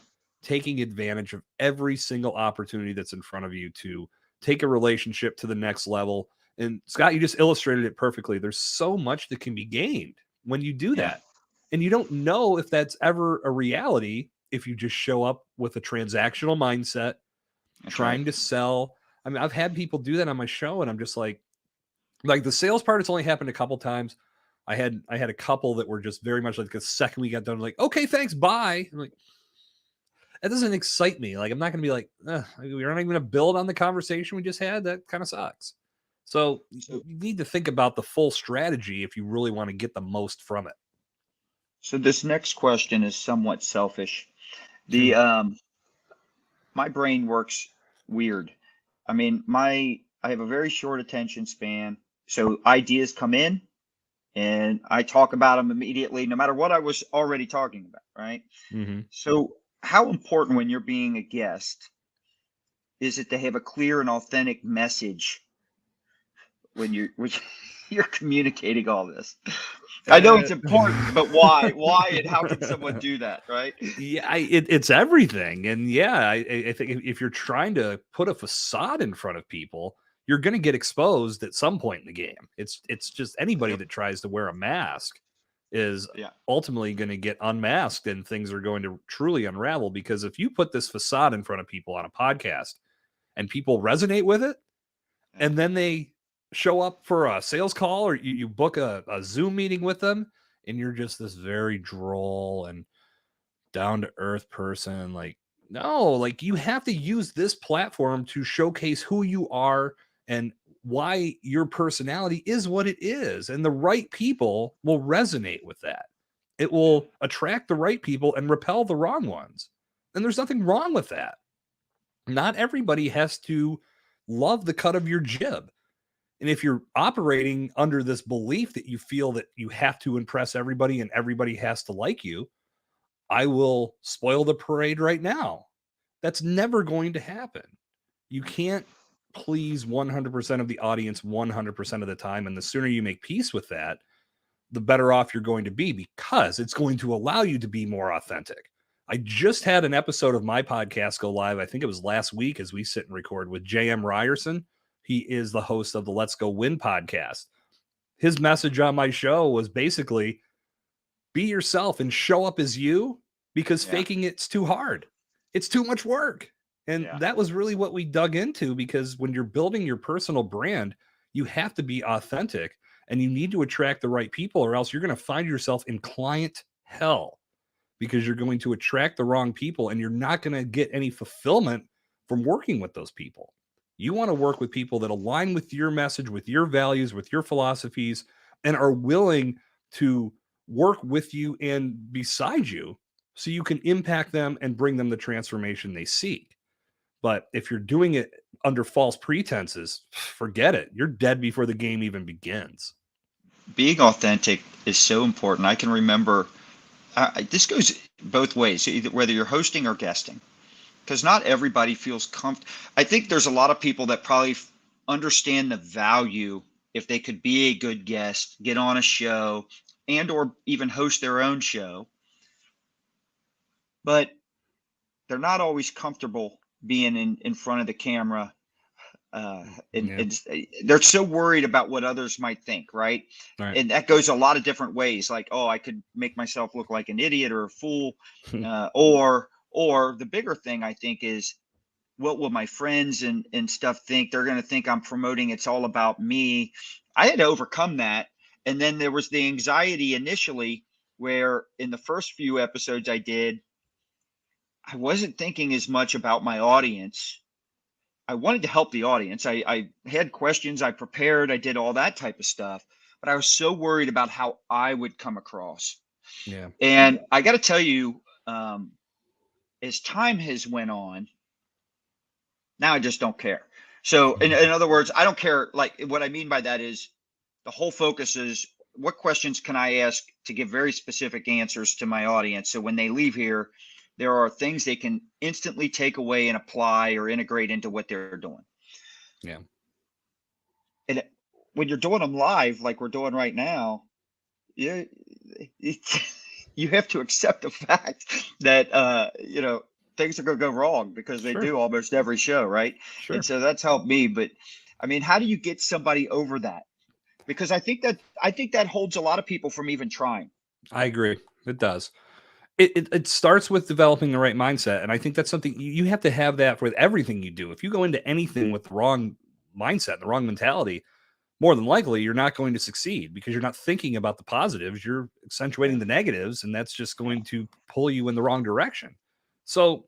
taking advantage of every single opportunity that's in front of you to take a relationship to the next level. And Scott, you just illustrated it perfectly. There's so much that can be gained when you do that. And you don't know if that's ever a reality if you just show up with a transactional mindset, trying to sell. I mean, I've had people do that on my show and I'm just like the sales part, it's only happened a couple times. I had a couple that were just very much like the second we got done, like, okay, thanks, bye. I'm like, that doesn't excite me. Like, I'm not going to be like, we're not even going to build on the conversation we just had. That kind of sucks. So you need to think about the full strategy if you really want to get the most from it. So this next question is somewhat selfish. My brain works weird. I mean, I have a very short attention span. So ideas come in and I talk about them immediately, no matter what I was already talking about. Right. So how important when you're being a guest is it to have a clear and authentic message when you're communicating all this? I know it's important, but why and how can someone do that? Right. Yeah, it's everything. And yeah, I think if you're trying to put a facade in front of people, you're going to get exposed at some point in the game. It's just anybody that tries to wear a mask is ultimately going to get unmasked and things are going to truly unravel. Because if you put this facade in front of people on a podcast and people resonate with it, and then they show up for a sales call or you book a Zoom meeting with them and you're just this very droll and down to earth person, like, no, like you have to use this platform to showcase who you are and why your personality is what it is. And the right people will resonate with that. It will attract the right people and repel the wrong ones. And there's nothing wrong with that. Not everybody has to love the cut of your jib. And if you're operating under this belief that you feel that you have to impress everybody and everybody has to like you, I will spoil the parade right now. That's never going to happen. You can't please 100% of the audience 100% of the time. And the sooner you make peace with that, the better off you're going to be, because it's going to allow you to be more authentic. I just had an episode of my podcast go live. I think it was last week as we sit and record with J.M. Ryerson. He is the host of the Let's Go Win podcast. His message on my show was basically be yourself and show up as you, because faking it's too hard. It's too much work. And that was really what we dug into, because when you're building your personal brand, you have to be authentic and you need to attract the right people, or else you're going to find yourself in client hell, because you're going to attract the wrong people and you're not going to get any fulfillment from working with those people. You want to work with people that align with your message, with your values, with your philosophies, and are willing to work with you and beside you so you can impact them and bring them the transformation they seek. But if you're doing it under false pretenses, forget it. You're dead before the game even begins. Being authentic is so important. I can remember this goes both ways, either whether you're hosting or guesting, because not everybody feels comfortable. I think there's a lot of people that probably understand the value if they could be a good guest, get on a show, and or even host their own show. But they're not always comfortable being in front of the camera. And they're so worried about what others might think, right? And that goes a lot of different ways. Like, oh, I could make myself look like an idiot or a fool, or the bigger thing I think is, what will my friends and stuff think? They're going to think I'm promoting it's all about me. I had to overcome that. And then there was the anxiety initially, where in the first few episodes I did, I wasn't thinking as much about my audience. I wanted to help the audience. I had questions, I prepared, I did all that type of stuff, but I was so worried about how I would come across. Yeah. And I got to tell you, as time has went on, now I just don't care. So in other words, I don't care. Like, what I mean by that is the whole focus is, what questions can I ask to give very specific answers to my audience? So when they leave here, there are things they can instantly take away and apply or integrate into what they're doing. Yeah. And when you're doing them live, like we're doing right now, you have to accept the fact that, things are going to go wrong, because they do almost every show, right? Sure. And so that's helped me. But I mean, how do you get somebody over that? Because I think that holds a lot of people from even trying. I agree. It does. It starts with developing the right mindset. And I think that's something you have to have that with everything you do. If you go into anything with the wrong mindset, the wrong mentality, more than likely you're not going to succeed, because you're not thinking about the positives. You're accentuating the negatives, and that's just going to pull you in the wrong direction. So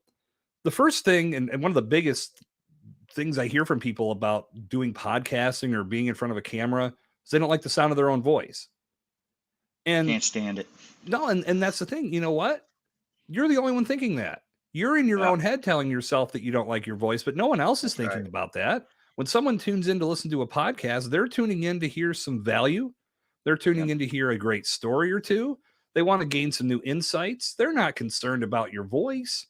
the first thing, and one of the biggest things I hear from people about doing podcasting or being in front of a camera, is they don't like the sound of their own voice. And can't stand it. No, and that's the thing. You know what? You're the only one thinking that. You're in your own head telling yourself that you don't like your voice, but no one else is thinking about that. When someone tunes in to listen to a podcast, they're tuning in to hear some value. They're tuning in to hear a great story or two. They want to gain some new insights. They're not concerned about your voice.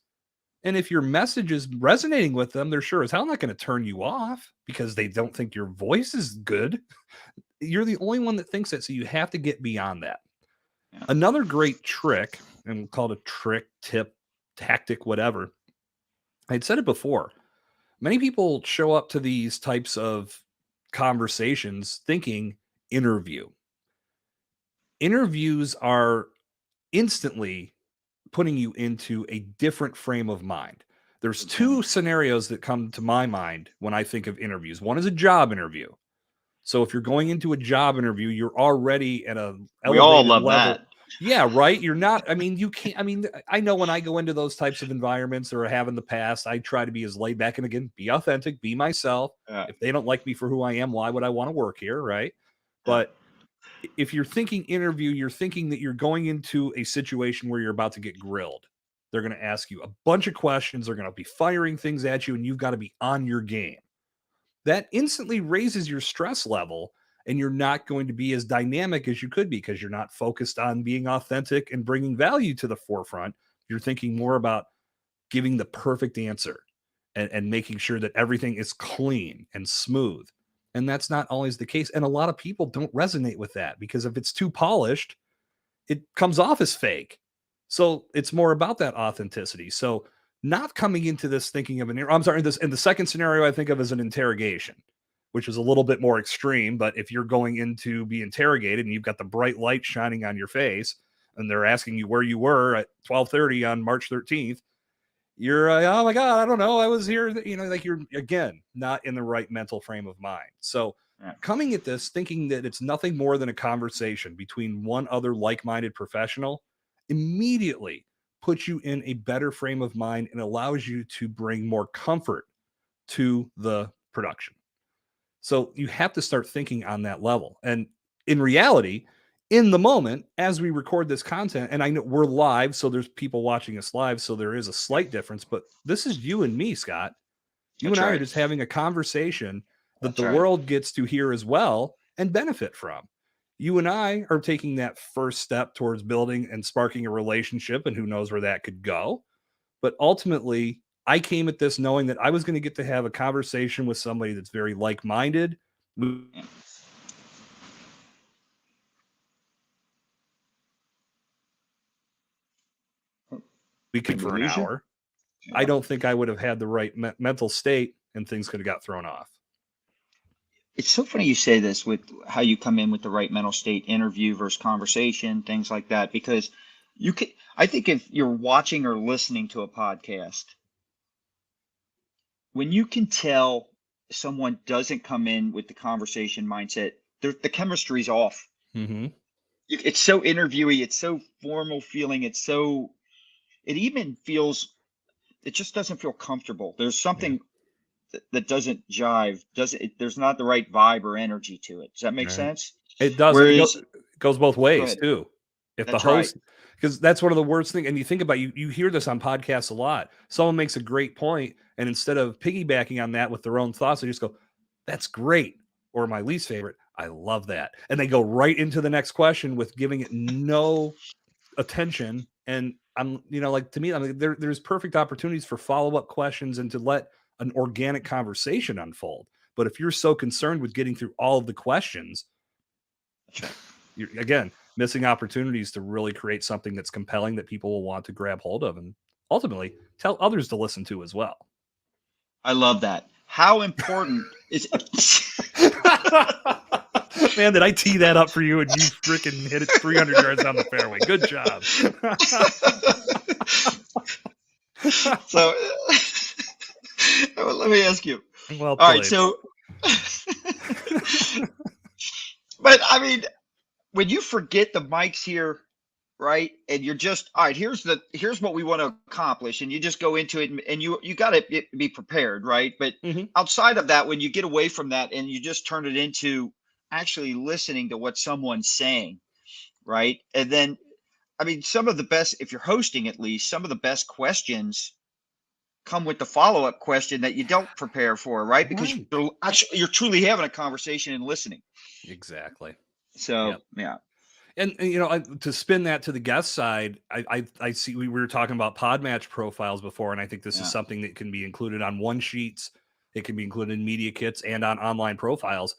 And if your message is resonating with them, they're sure as hell not going to turn you off because they don't think your voice is good. You're the only one that thinks that. So you have to get beyond that. Yeah. Another great trick, and we'll call it a trick, tip, tactic, whatever. I'd said it before. Many people show up to these types of conversations thinking interview. Interviews are instantly putting you into a different frame of mind. There's two scenarios that come to my mind when I think of interviews. One is a job interview. So if you're going into a job interview, you're already at a we all love level. That. Yeah, right. You're not. I mean, you can't. I mean, I know when I go into those types of environments, or have in the past, I try to be as laid back, and again, be authentic, be myself. If they don't like me for who I am, why would I want to work here, right? But if you're thinking interview, you're thinking that you're going into a situation where you're about to get grilled. They're going to ask you a bunch of questions. They're going to be firing things at you, and you've got to be on your game. That instantly raises your stress level, and you're not going to be as dynamic as you could be, because you're not focused on being authentic and bringing value to the forefront. You're thinking more about giving the perfect answer and making sure that everything is clean and smooth. And that's not always the case. And a lot of people don't resonate with that, because if it's too polished, it comes off as fake. So it's more about that authenticity. So not coming into this thinking of in the second scenario, I think of as an interrogation, which is a little bit more extreme. But if you're going in to be interrogated and you've got the bright light shining on your face, and they're asking you where you were at 12:30 on March 13th, you're oh my God, I don't know, I was here, like you're again not in the right mental frame of mind. So coming at this thinking that it's nothing more than a conversation between one other like-minded professional immediately puts you in a better frame of mind and allows you to bring more comfort to the production. So you have to start thinking on that level. And in reality, in the moment, as we record this content, and I know we're live, so there's people watching us live, so there is a slight difference, but this is you and me, Scott. You and I are just having a conversation that the world gets to hear as well and benefit from. You and I are taking that first step towards building and sparking a relationship, and who knows where that could go. But ultimately, I came at this knowing that I was going to get to have a conversation with somebody that's very like-minded. We could for an hour. I don't think I would have had the right mental state, and things could have got thrown off. It's so funny you say this with how you come in with the right mental state, interview versus conversation, things like that, because you can, I think if you're watching or listening to a podcast, when you can tell someone doesn't come in with the conversation mindset, the chemistry's off. Mm-hmm. It's so interviewee, it's so formal feeling, it even feels, it just doesn't feel comfortable. There's something that doesn't jive, there's not the right vibe or energy to it. Does that make sense? It does. Whereas, it goes both ways too. If That's the host, right. because that's one of the worst things, and you think about you hear this on podcasts a lot. Someone makes a great point, and instead of piggybacking on that with their own thoughts, they just go, "That's great," or my least favorite, "I love that," and they go right into the next question with giving it no attention. And I'm, like, to me, I'm like, there's perfect opportunities for follow-up questions and to let an organic conversation unfold. But if you're so concerned with getting through all of the questions, you're again missing opportunities to really create something that's compelling that people will want to grab hold of and ultimately tell others to listen to as well. I love that. How important is Man, did I tee that up for you and you freaking hit it 300 yards down the fairway? Good job. So let me ask you. Well played. All right, so but I mean, when you forget the mics here, right, and you're just, all right, here's what we want to accomplish, and you just go into it, and you got to be prepared, right? But outside of that, when you get away from that and you just turn it into actually listening to what someone's saying, right? And then, I mean, some of the best, if you're hosting at least, some of the best questions come with the follow-up question that you don't prepare for, right? Because you're truly having a conversation and listening. Exactly. So, yeah. And to spin that to the guest side, I see we were talking about Podmatch profiles before, and I think this is something that can be included on one sheets. It can be included in media kits and on online profiles.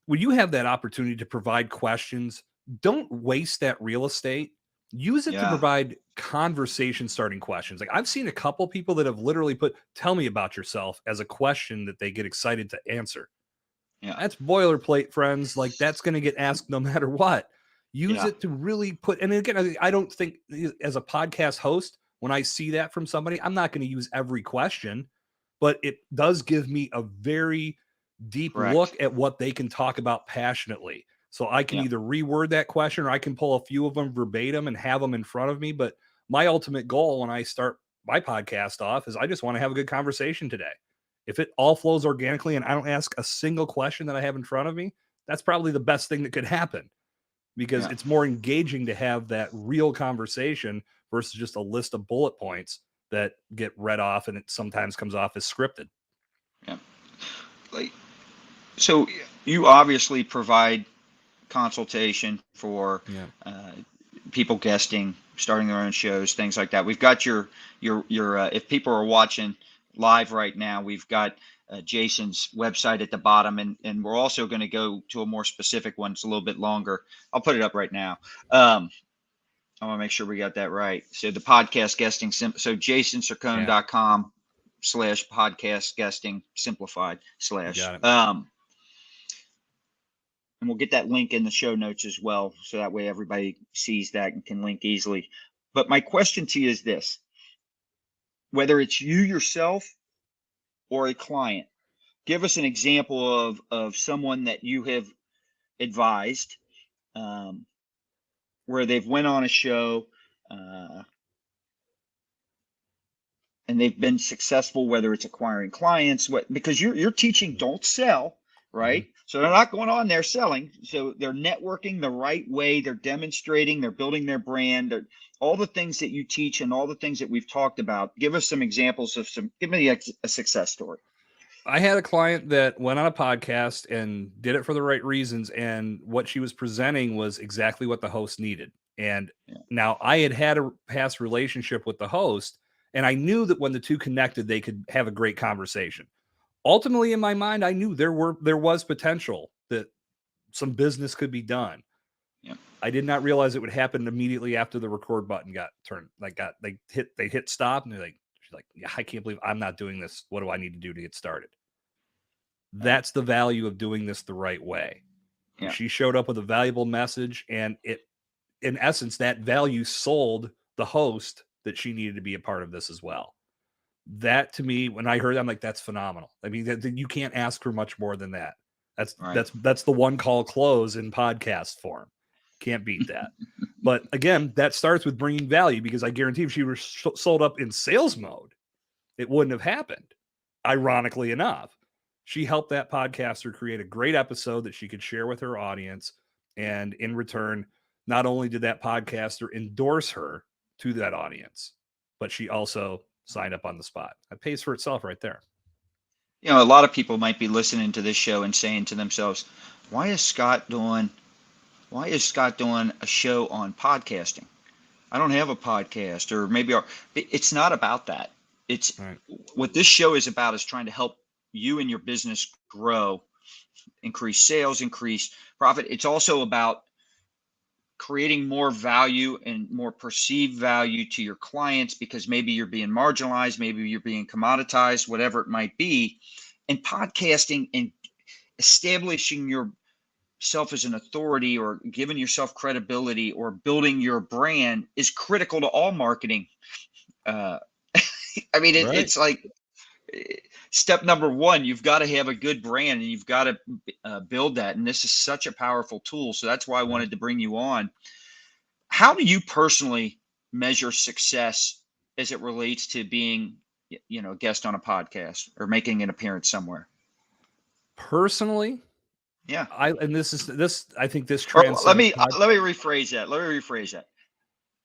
When you have that opportunity to provide questions, don't waste that real estate. Use it to provide conversation starting questions. Like, I've seen a couple people that have literally put, "Tell me about yourself," as a question that they get excited to answer. Yeah. That's boilerplate, friends. Like, that's going to get asked no matter what. Use it to really put, and again, I don't think as a podcast host, when I see that from somebody, I'm not going to use every question, but it does give me a very deep look at what they can talk about passionately. So I can either reword that question or I can pull a few of them verbatim and have them in front of me. But my ultimate goal when I start my podcast off is I just want to have a good conversation today. If it all flows organically and I don't ask a single question that I have in front of me, that's probably the best thing that could happen, because it's more engaging to have that real conversation versus just a list of bullet points that get read off, and it sometimes comes off as scripted. Yeah. So you obviously provide consultation for people guesting, starting their own shows, things like that. We've got your if people are watching live right now, we've got Jason's website at the bottom, and we're also going to go to a more specific one. It's a little bit longer. I'll put it up right now. I want to make sure we got that right. So the podcast guesting, so jasoncercone.com/podcast guesting simplified / and we'll get that link in the show notes as well, so that way everybody sees that and can link easily. But my question to you is this: whether it's you yourself or a client, give us an example of someone that you have advised, where they've went on a show and they've been successful, whether it's acquiring clients, because you're teaching don't sell, right? So they're not going on there selling. So they're networking the right way. They're demonstrating, they're building their brand, all the things that you teach and all the things that we've talked about. Give us some examples of give me a success story. I had a client that went on a podcast and did it for the right reasons. And what she was presenting was exactly what the host needed. And now I had a past relationship with the host, and I knew that when the two connected, they could have a great conversation. Ultimately, in my mind, I knew there was potential that some business could be done. I did not realize it would happen immediately after the record button got turned. They hit stop, and they're like, She's like, yeah, I can't believe I'm not doing this. What do I need to do to get started? That's the value of doing this the right way. Yeah. She showed up with a valuable message, and it, in essence, that value sold the host that she needed to be a part of this as well. That, to me, when I heard that, I'm like, that's phenomenal. I mean, you can't ask for much more than that. That's the one call close in podcast form. Can't beat that. But again, that starts with bringing value, because I guarantee if she were sold up in sales mode, it wouldn't have happened. Ironically enough, she helped that podcaster create a great episode that she could share with her audience. And in return, not only did that podcaster endorse her to that audience, but she also signed up on the spot. That pays for itself right there. You know, a lot of people might be listening to this show and saying to themselves, why is Scott doing a show on podcasting? I don't have a podcast, or maybe it's not about that. It's right. What this show is about is trying to help you and your business grow, increase sales, increase profit. It's also about creating more value and more perceived value to your clients, because maybe you're being marginalized, maybe you're being commoditized, whatever it might be. And podcasting and establishing yourself as an authority, or giving yourself credibility, or building your brand is critical to all marketing. I mean, right. It's like step number one, you've got to have a good brand, and you've got to build that. And this is such a powerful tool. So that's why I wanted to bring you on. How do you personally measure success as it relates to being, a guest on a podcast or making an appearance somewhere? Personally? Yeah. I think this transcends. Let me rephrase that.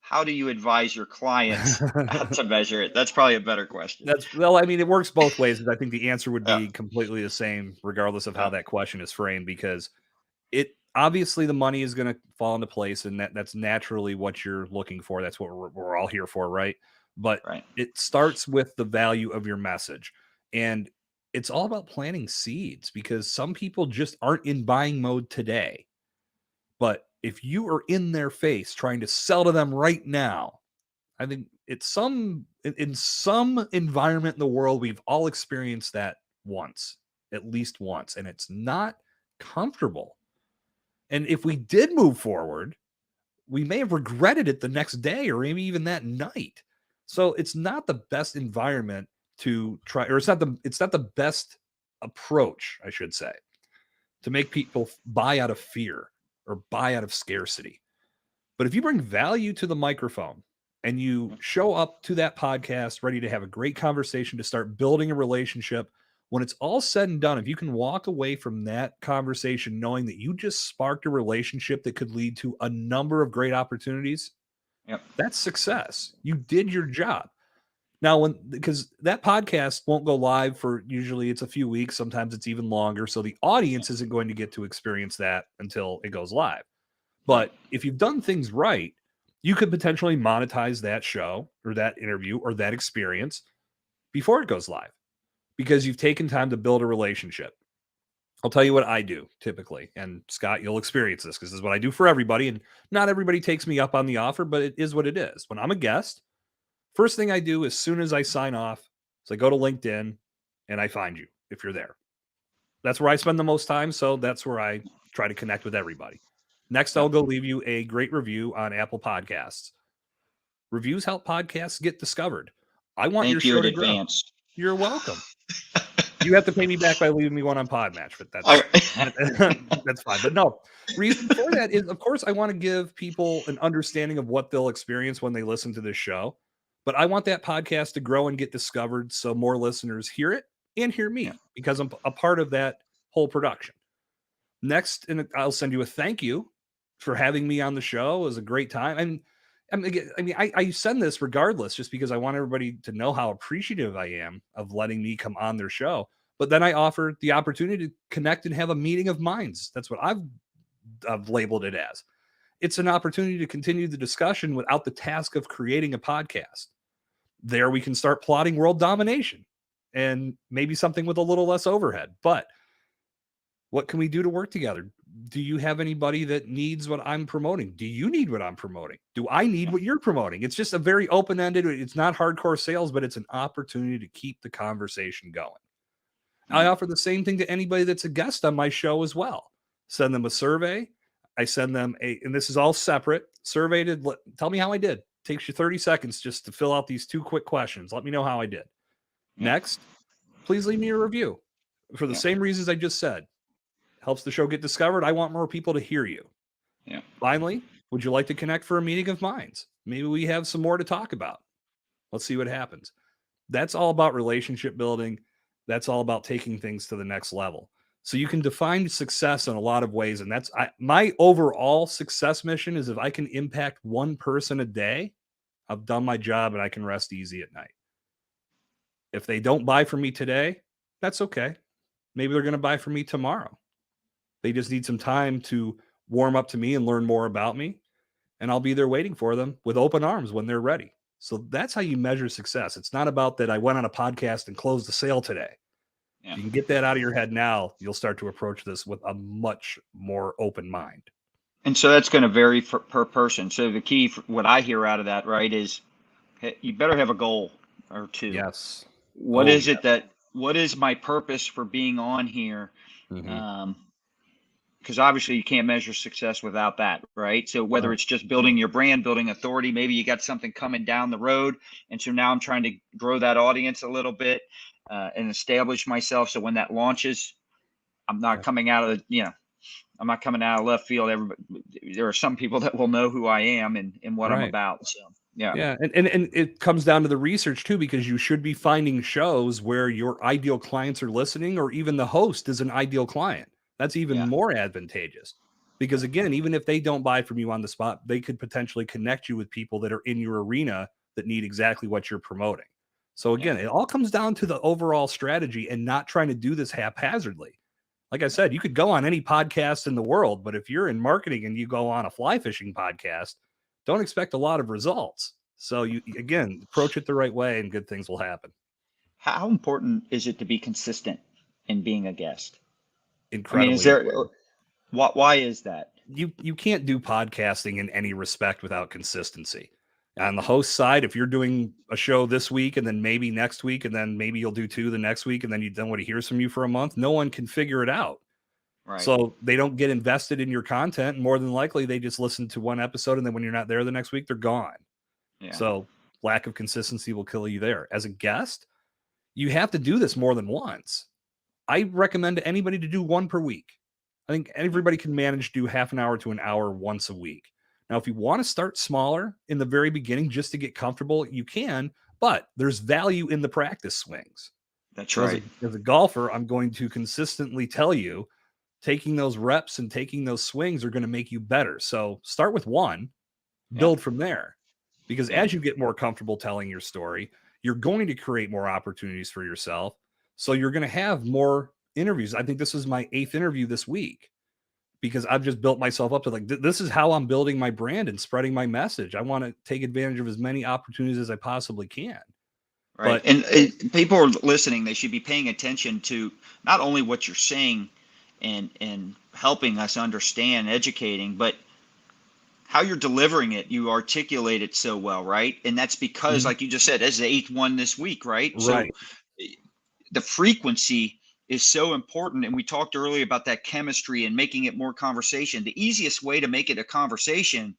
How do you advise your clients to measure it? That's probably a better question. It works both ways. I think the answer would be completely the same, regardless of how that question is framed, because it obviously the money is going to fall into place, and that's naturally what you're looking for. That's what we're all here for, right? But it starts with the value of your message, and it's all about planting seeds, because some people just aren't in buying mode today. But if you are in their face trying to sell to them right now, I think in some environment in the world, we've all experienced that at least once, and it's not comfortable. And if we did move forward, we may have regretted it the next day, or maybe even that night. So it's not the best environment to try, or it's not the best approach, I should say, to make people buy out of fear or buy out of scarcity. But if you bring value to the microphone and you show up to that podcast ready to have a great conversation, to start building a relationship, when it's all said and done, if you can walk away from that conversation knowing that you just sparked a relationship that could lead to a number of great opportunities, that's success. You did your job. Now, because that podcast won't go live for, usually it's a few weeks, sometimes it's even longer. So the audience isn't going to get to experience that until it goes live. But if you've done things right, you could potentially monetize that show or that interview or that experience before it goes live, because you've taken time to build a relationship. I'll tell you what I do typically. And Scott, you'll experience this, because this is what I do for everybody. And not everybody takes me up on the offer, but it is what it is. When I'm a guest, first thing I do as soon as I sign off is I go to LinkedIn and I find you if you're there. That's where I spend the most time. So that's where I try to connect with everybody. Next, I'll go leave you a great review on Apple Podcasts. Reviews help podcasts get discovered. I want your show to grow. You're welcome. You have to pay me back by leaving me one on Podmatch, but that's fine. But no, reason for that is, of course, I want to give people an understanding of what they'll experience when they listen to this show. But I want that podcast to grow and get discovered, so more listeners hear it and hear me, because I'm a part of that whole production. Next, and I'll send you a thank you for having me on the show. It was a great time. I send this regardless, just because I want everybody to know how appreciative I am of letting me come on their show. But then I offer the opportunity to connect and have a meeting of minds. That's what I've labeled it as. It's an opportunity to continue the discussion without the task of creating a podcast. There we can start plotting world domination and maybe something with a little less overhead. But what can we do to work together? do you have anybody that needs what I'm promoting? Do you need what I'm promoting? Do I need what you're promoting? It's just a very open-ended, it's not hardcore sales, but it's an opportunity to keep the conversation going. I offer the same thing to anybody that's a guest on my show as well. Send them a survey. I send them and this is all separate, survey to tell me how I did. Takes you 30 seconds just to fill out these 2 quick questions. Let me know how I did. Next, please leave me a review for the same reasons I just said. Helps the show get discovered. I want more people to hear you. Finally, would you like to connect for a meeting of minds? Maybe we have some more to talk about. Let's see what happens. That's all about relationship building. That's all about taking things to the next level. So you can define success in a lot of ways. And that's my overall success mission is if I can impact one person a day, I've done my job and I can rest easy at night. If they don't buy from me today, that's okay. Maybe they're going to buy from me tomorrow. They just need some time to warm up to me and learn more about me. And I'll be there waiting for them with open arms when they're ready. So that's how you measure success. It's not about that I went on a podcast and closed the sale today. You can get that out of your head now. You'll start to approach this with a much more open mind. And so that's going to vary per person. So the key, what I hear out of that, right, is you better have a goal or two. Yes. What is it what is my purpose for being on here? Because obviously you can't measure success without that, right? So whether it's just building your brand, building authority, maybe you got something coming down the road. And so now I'm trying to grow that audience a little bit and establish myself. So when that launches, I'm not coming out of I'm not coming out of left field. There are some people that will know who I am and what I'm about. So yeah. And it comes down to the research too, because you should be finding shows where your ideal clients are listening, or even the host is an ideal client. That's even more advantageous because again, even if they don't buy from you on the spot, they could potentially connect you with people that are in your arena that need exactly what you're promoting. So again, it all comes down to the overall strategy and not trying to do this haphazardly. Like I said, you could go on any podcast in the world, but if you're in marketing and you go on a fly fishing podcast, don't expect a lot of results. So you, again, approach it the right way and good things will happen. How important is it to be consistent in being a guest? Incredibly. I mean, why is that? You can't do podcasting in any respect without consistency. On the host side, if you're doing a show this week and then maybe next week, and then maybe you'll do 2 the next week, and then nobody hears from you for a month, no one can figure it out. Right. So they don't get invested in your content. More than likely, they just listen to one episode, and then when you're not there the next week, they're gone. So lack of consistency will kill you there. As a guest, you have to do this more than once. I recommend to anybody to do 1 per week. I think everybody can manage to do half an hour to an hour once a week. Now, if you want to start smaller in the very beginning just to get comfortable, you can, but there's value in the practice swings. That's right. As a golfer, I'm going to consistently tell you, taking those reps and taking those swings are going to make you better. So start with 1, build from there. Because as you get more comfortable telling your story, you're going to create more opportunities for yourself. So you're going to have more interviews. I think this is my 8th interview this week because I've just built myself up to this is how I'm building my brand and spreading my message. I want to take advantage of as many opportunities as I possibly can. Right. But, and people are listening. They should be paying attention to not only what you're saying and helping us understand, educating, but how you're delivering it. You articulate it so well, right? And that's because, like you just said, that's the 8th one this week, right? So the frequency is so important. And we talked earlier about that chemistry and making it more conversation. The easiest way to make it a conversation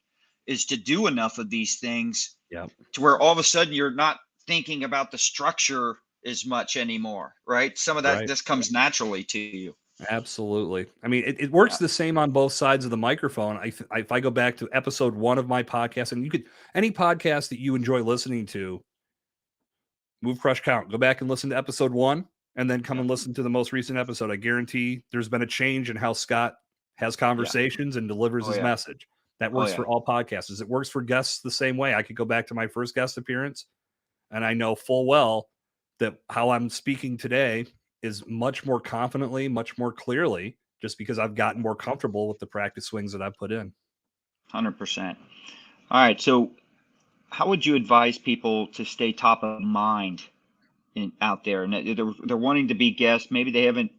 is to do enough of these things to where all of a sudden you're not thinking about the structure as much anymore, right? Some of that just comes naturally to you. Absolutely. I mean, it works the same on both sides of the microphone. If I go back to episode 1 of my podcast, and you could, any podcast that you enjoy listening to, Move, Crush, Count, go back and listen to episode 1 and then come and listen to the most recent episode. I guarantee there's been a change in how Scott has conversations and delivers his message. That works for all podcasters. It works for guests the same way. I could go back to my first guest appearance and I know full well that how I'm speaking today is much more confidently, much more clearly, just because I've gotten more comfortable with the practice swings that I've put in. 100%. All right. So how would you advise people to stay top of mind out there, and they're wanting to be guests. Maybe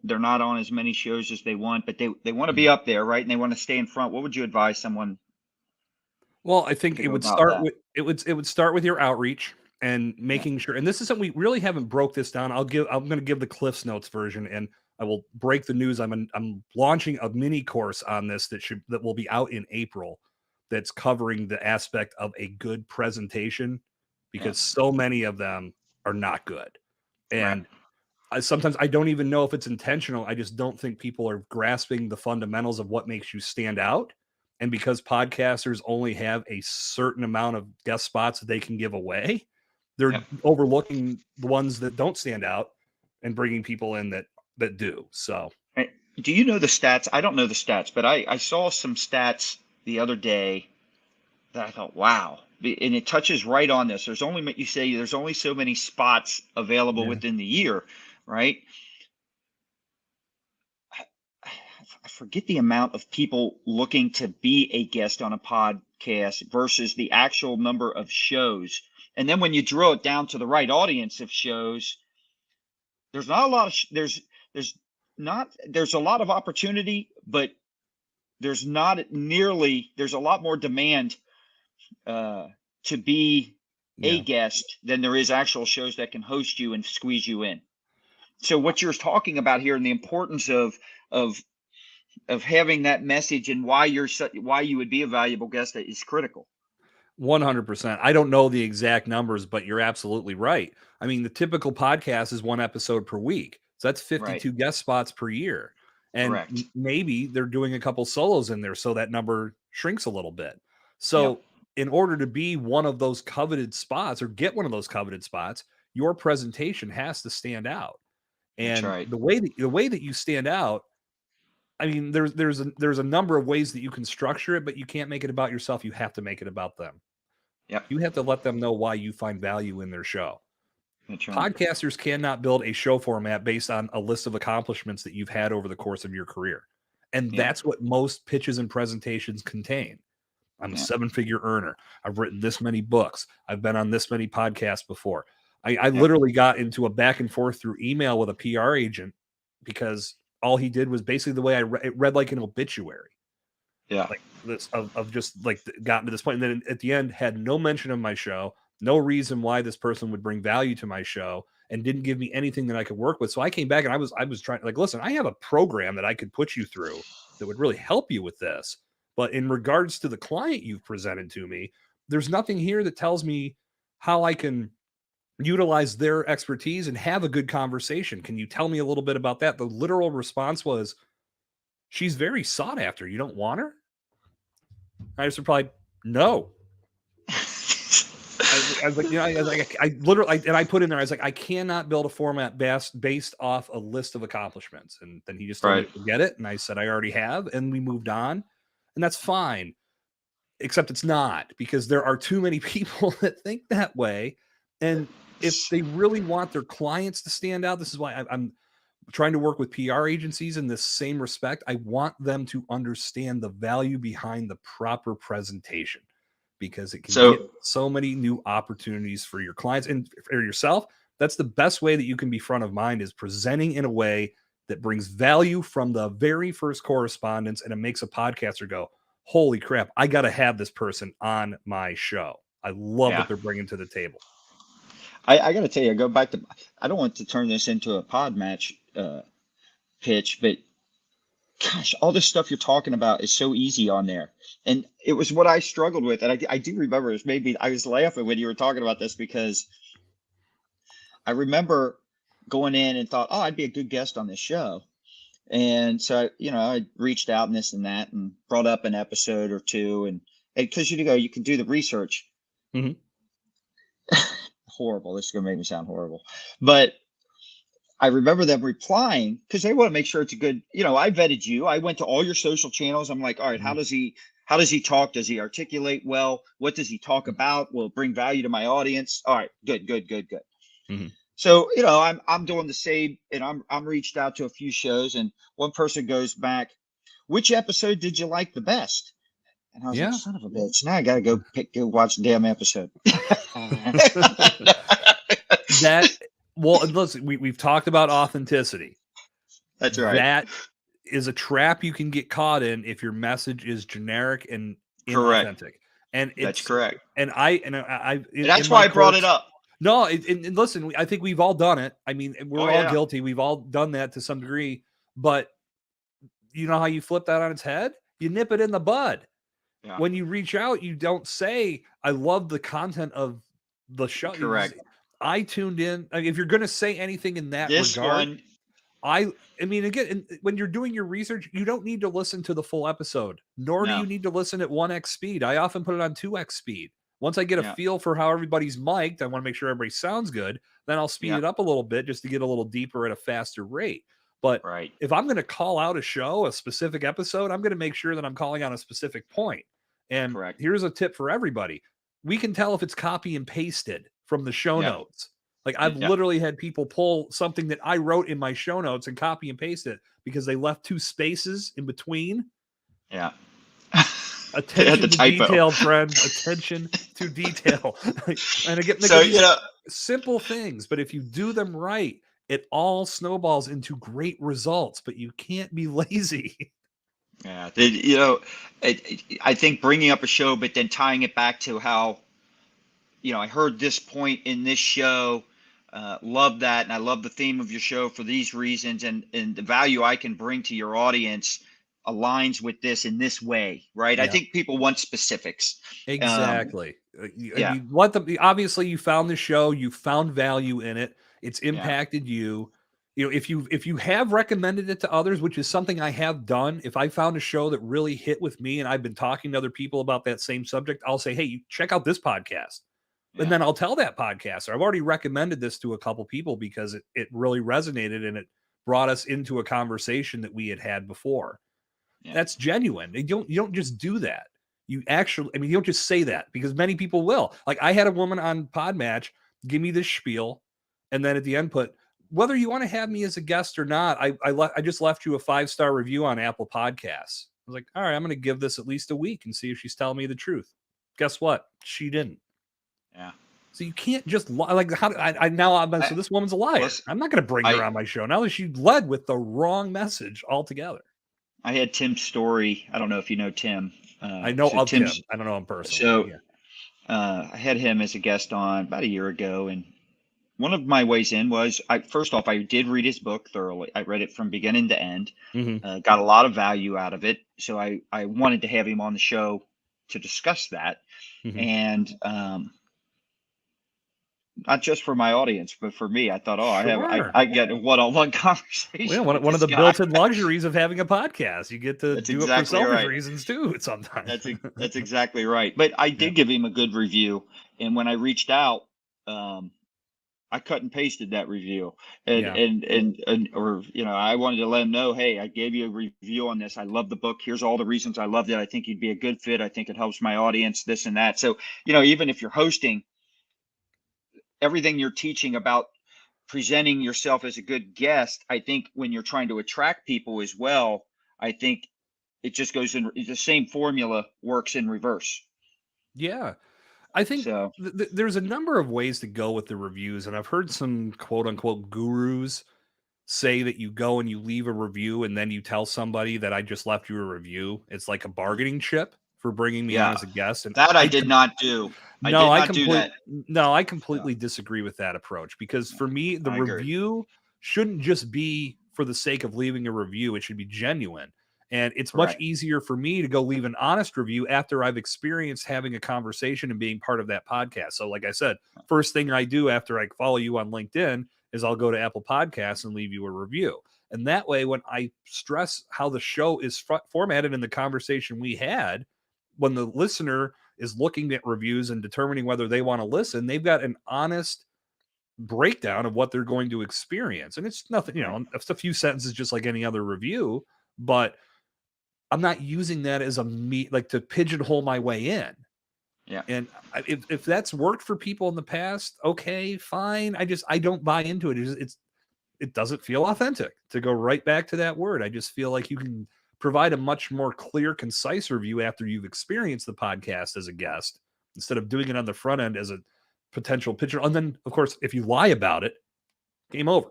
they're not on as many shows as they want, but they want to be up there, right? And they want to stay in front. What would you advise someone Well, I think to it go would about start that? with your outreach and Yeah. making sure. And this is something we really haven't broke this down. I'm going to give the Cliff's Notes version, and I will break the news. I'm launching a mini course on this that will be out in April. That's covering the aspect of a good presentation, because so many of them are not good. And sometimes I don't even know if it's intentional. I just don't think people are grasping the fundamentals of what makes you stand out. And because podcasters only have a certain amount of guest spots that they can give away, they're overlooking the ones that don't stand out and bringing people in that do. So, Do you know the stats? I don't know the stats, but I saw some stats the other day that I thought, wow. And it touches right on this. There's only so many spots available within the year, right? I forget the amount of people looking to be a guest on a podcast versus the actual number of shows. And then when you drill it down to the right audience of shows, there's not a lot of there's a lot of opportunity, but there's a lot more demand to be a guest than there is actual shows that can host you and squeeze you in. So what you're talking about here, and the importance of having that message and why you would be a valuable guest, is critical. 100%. I don't know the exact numbers, but you're absolutely right. I mean, the typical podcast is one episode per week. So that's 52 guest spots per year. And maybe they're doing a couple solos in there, so that number shrinks a little bit. So in order to be one of those coveted spots, or get one of those coveted spots, your presentation has to stand out. And the way that you stand out, I mean, there's a number of ways that you can structure it, but you can't make it about yourself. You have to make it about them. You have to let them know why you find value in their show. Podcasters cannot build a show format based on a list of accomplishments that you've had over the course of your career. And that's what most pitches and presentations contain. I'm a 7-figure earner. I've written this many books. I've been on this many podcasts before. I literally got into a back and forth through email with a PR agent because all he did was basically the way it read like an obituary. Like this of just like gotten to this point. And then at the end had no mention of my show, no reason why this person would bring value to my show, and didn't give me anything that I could work with. So I came back and I was trying, like, listen, I have a program that I could put you through that would really help you with this. But in regards to the client you've presented to me, there's nothing here that tells me how I can utilize their expertise and have a good conversation. Can you tell me a little bit about that? The literal response was, she's very sought after. You don't want her? I just replied, no. I was like, I literally, and I put in there, I was like, I cannot build a format based off a list of accomplishments. And then he just told me to forget it. And I said, I already have. And we moved on. And that's fine. Except it's not, because there are too many people that think that way. And if they really want their clients to stand out, this is why I'm trying to work with PR agencies in this same respect. I want them to understand the value behind the proper presentation, because it can get so many new opportunities for your clients and for yourself. That's the best way that you can be front of mind, is presenting in a way that brings value from the very first correspondence, and it makes a podcaster go, holy crap, I got to have this person on my show. I love what they're bringing to the table. I got to tell you, I don't want to turn this into a pod match pitch, but gosh, all this stuff you're talking about is so easy on there. And it was what I struggled with. And I do remember, it was maybe, I was laughing when you were talking about this, because I remember going in and thought, oh, I'd be a good guest on this show. And so, I reached out and this and that and brought up an episode or two. And because you can do the research. Mm-hmm. Horrible. This is going to make me sound horrible. But I remember them replying, because they want to make sure it's a good, I vetted you. I went to all your social channels. I'm like, all right, how does he talk? Does he articulate well? What does he talk about? Will it bring value to my audience? All right, good. Mm-hmm. So, I'm doing the same, and I'm reached out to a few shows, and one person goes back, which episode did you like the best? And I was like, son of a bitch. Now I got to go watch the damn episode. Well, and listen, we've talked about authenticity. That's right. That is a trap you can get caught in if your message is generic and Correct. inauthentic. And That's it's correct. and I And that's in why my I brought it course. up. No, and listen, I think we've all done it. I mean, Oh we're all yeah. guilty. We've all done that to some degree. But you know how you flip that on its head? You nip it in the bud. Yeah. When you reach out, you don't say, I love the content of the show. Correct. I tuned in. I mean, if you're going to say anything in that This regard, one. I mean, again, when you're doing your research, you don't need to listen to the full episode, nor do No. you need to listen at 1x speed. I often put it on 2x speed. Once I get a Yeah. feel for how everybody's mic'd, I want to make sure everybody sounds good. Then I'll speed Yeah. it up a little bit just to get a little deeper at a faster rate. But Right. if I'm going to call out a show, a specific episode, I'm going to make sure that I'm calling on a specific point. And Correct. here's a tip for everybody. We can tell if it's copy and pasted from the show Yeah. notes. Like I've Yeah. literally had people pull something that I wrote in my show notes and copy and paste it because they left 2 spaces in between. Yeah. Attention to typo. detail, friend. Attention to detail. And again, So simple things, but if you do them right, it all snowballs into great results. But you can't be lazy. Yeah. I think bringing up a show, but then tying it back to how, I heard this point in this show. Love that, and I love the theme of your show for these reasons, and the value I can bring to your audience aligns with this in this way, right? Yeah. I think people want specifics. Exactly. Yeah. You want them. Obviously, you found the show. You found value in it. It's impacted you. If you have recommended it to others, which is something I have done. If I found a show that really hit with me, and I've been talking to other people about that same subject, I'll say, "Hey, check out this podcast." And then I'll tell that podcaster, I've already recommended this to a couple people because it really resonated and it brought us into a conversation that we had before. Yeah. That's genuine. You don't just do that. You actually, you don't just say that because many people will. Like I had a woman on Podmatch give me this spiel, and then at the end put, whether you want to have me as a guest or not, I just left you a 5-star review on Apple Podcasts. I was like, all right, I'm going to give this at least a week and see if she's telling me the truth. Guess what? She didn't. Yeah. So you can't just like how so this woman's a liar. Listen, I'm not going to bring her on my show now that she led with the wrong message altogether. I had Tim Story. I don't know if you know Tim. I know of Tim. I don't know him personally. So I had him as a guest on about a year ago, and one of my ways in was first off I did read his book thoroughly. I read it from beginning to end. Mm-hmm. Got a lot of value out of it. So I wanted to have him on the show to discuss that. Mm-hmm. And not just for my audience, but for me, I thought, I get a one-on-one conversation. Well, one of the built-in luxuries of having a podcast, you get to do it for selfish reasons too. Sometimes that's exactly right. But I did give him a good review, and when I reached out, I cut and pasted that review, and I wanted to let him know, hey, I gave you a review on this. I love the book. Here's all the reasons I loved it. I think you'd be a good fit. I think it helps my audience, this and that. So even if you're hosting, everything you're teaching about presenting yourself as a good guest, I think when you're trying to attract people as well, I think it just goes in the same formula works in reverse. Yeah. I think there's a number of ways to go with the reviews, and I've heard some quote unquote gurus say that you go and you leave a review and then you tell somebody that I just left you a review. It's like a bargaining chip for bringing me on as a guest. And that I did not do. I completely disagree with that approach, because for me, the review shouldn't just be for the sake of leaving a review. It should be genuine. And it's much easier for me to go leave an honest review after I've experienced having a conversation and being part of that podcast. So like I said, first thing I do after I follow you on LinkedIn is I'll go to Apple Podcasts and leave you a review. And that way, when I stress how the show is formatted in the conversation we had, when the listener is looking at reviews and determining whether they want to listen, they've got an honest breakdown of what they're going to experience. And it's nothing, it's a few sentences just like any other review, but I'm not using that as to pigeonhole my way in. Yeah. And if that's worked for people in the past, okay, fine. I don't buy into it. It doesn't feel authentic to go right back to that word. I just feel like you can provide a much more clear, concise review after you've experienced the podcast as a guest, instead of doing it on the front end as a potential pitcher. And then, of course, if you lie about it, Game over.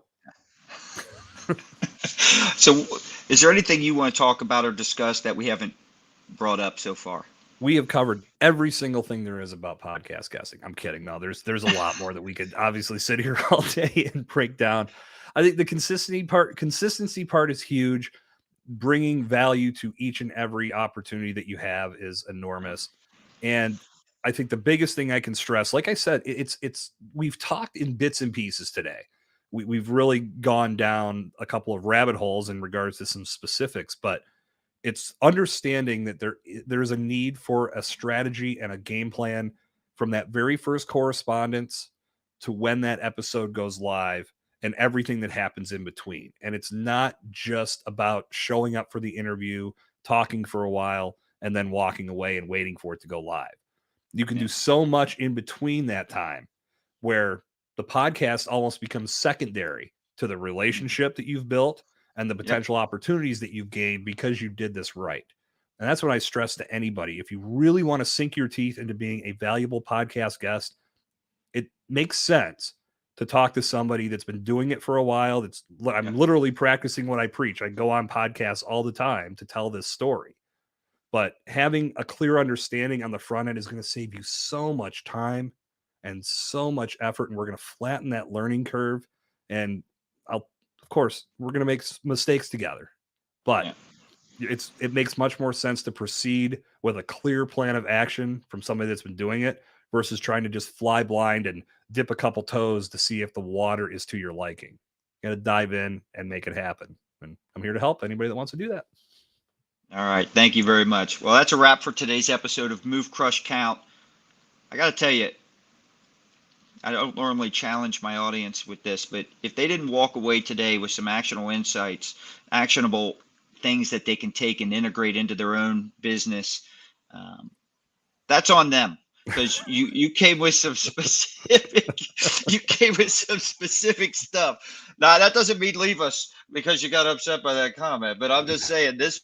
So is there anything you want to talk about or discuss that we haven't brought up so far? We have covered every single thing there is about podcast guessing. I'm kidding. No, there's a lot more that we could obviously sit here all day and break down. I think the consistency part is huge. Bringing value to each and every opportunity that you have is enormous. And I think the biggest thing I can stress, like I said, it's we've talked in bits and pieces today. We've really gone down a couple of rabbit holes in regards to some specifics, but it's understanding that there's a need for a strategy and a game plan from that very first correspondence to when that episode goes live and everything that happens in between. And it's not just about showing up for the interview, talking for a while, and then walking away and waiting for it to go live. You can do so much in between that time where the podcast almost becomes secondary to the relationship that you've built and the potential opportunities that you've gained because you did this right. And that's what I stress to anybody. If you really want to sink your teeth into being a valuable podcast guest, it makes sense to talk to somebody that's been doing it for a while. I'm literally practicing what I preach. I go on podcasts all the time to tell this story. But having a clear understanding on the front end is going to save you so much time and so much effort. And we're going to flatten that learning curve. And of course, we're going to make mistakes together, but it makes much more sense to proceed with a clear plan of action from somebody that's been doing it versus trying to just fly blind and dip a couple toes to see if the water is to your liking. You got to dive in and make it happen. And I'm here to help anybody that wants to do that. All right. Thank you very much. Well, that's a wrap for today's episode of Move, Crush, Count. I got to tell you, I don't normally challenge my audience with this, but if they didn't walk away today with some actionable insights, actionable things that they can take and integrate into their own business, that's on them. Because you came with some specific stuff. Now that doesn't mean leave us because you got upset by that comment, but I'm just saying this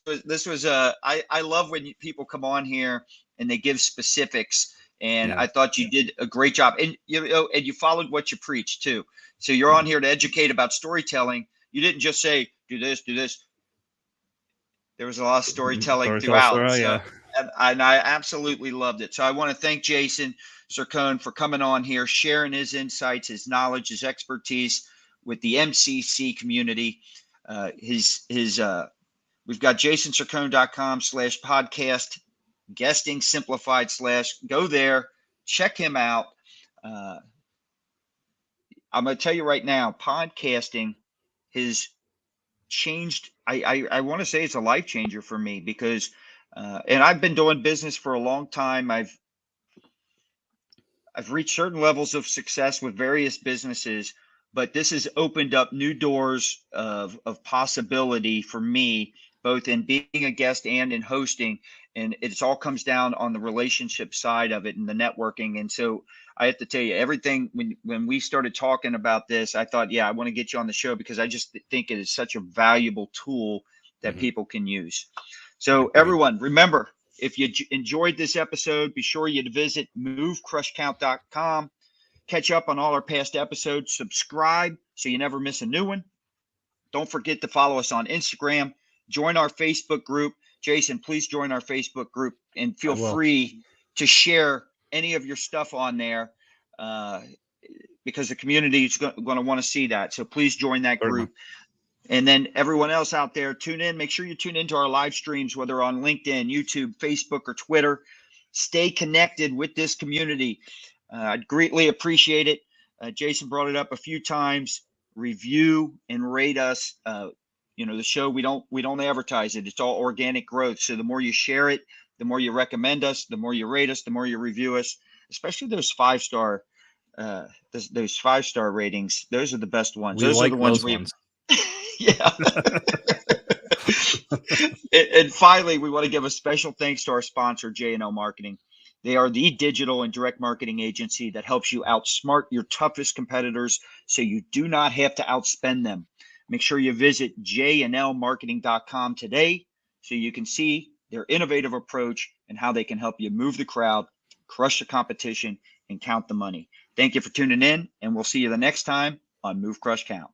was I love when people come on here and they give specifics. And I thought you did a great job, and you followed what you preached too. So you're on here to educate about storytelling. You didn't just say do this, do this. There was a lot of storytelling throughout. And I absolutely loved it. So I want to thank Jason Cercone for coming on here, sharing his insights, his knowledge, his expertise with the MCC community. We've got jasoncercone.com/podcast. Guesting Simplified / go there, check him out. I'm going to tell you right now, podcasting has changed. I want to say it's a life changer for me because, and I've been doing business for a long time. I've reached certain levels of success with various businesses, but this has opened up new doors of possibility for me, both in being a guest and in hosting. And it all comes down on the relationship side of it and the networking. And so I have to tell you, everything when we started talking about this, I thought, I want to get you on the show because I just think it is such a valuable tool that people can use. So everyone, remember, if you enjoyed this episode, be sure you to visit movecrushcount.com, catch up on all our past episodes, subscribe so you never miss a new one. Don't forget to follow us on Instagram, join our Facebook group. Jason, please join our Facebook group and feel free to share any of your stuff on there because the community is going to want to see that. So please join that group. And then everyone else out there, tune in. Make sure you tune into our live streams, whether on LinkedIn, YouTube, Facebook, or Twitter. Stay connected with this community. I'd greatly appreciate it. Jason brought it up a few times. Review and rate us. The show, we don't advertise it. It's all organic growth. So the more you share it, the more you recommend us, the more you rate us, the more you review us, especially those 5-star ratings. Those are the best ones. Those are the ones yeah. And finally, we want to give a special thanks to our sponsor, J&L Marketing. They are the digital and direct marketing agency that helps you outsmart your toughest competitors so you do not have to outspend them. Make sure you visit jnlmarketing.com today so you can see their innovative approach and how they can help you move the crowd, crush the competition, and count the money. Thank you for tuning in, and we'll see you the next time on Move Crush Count.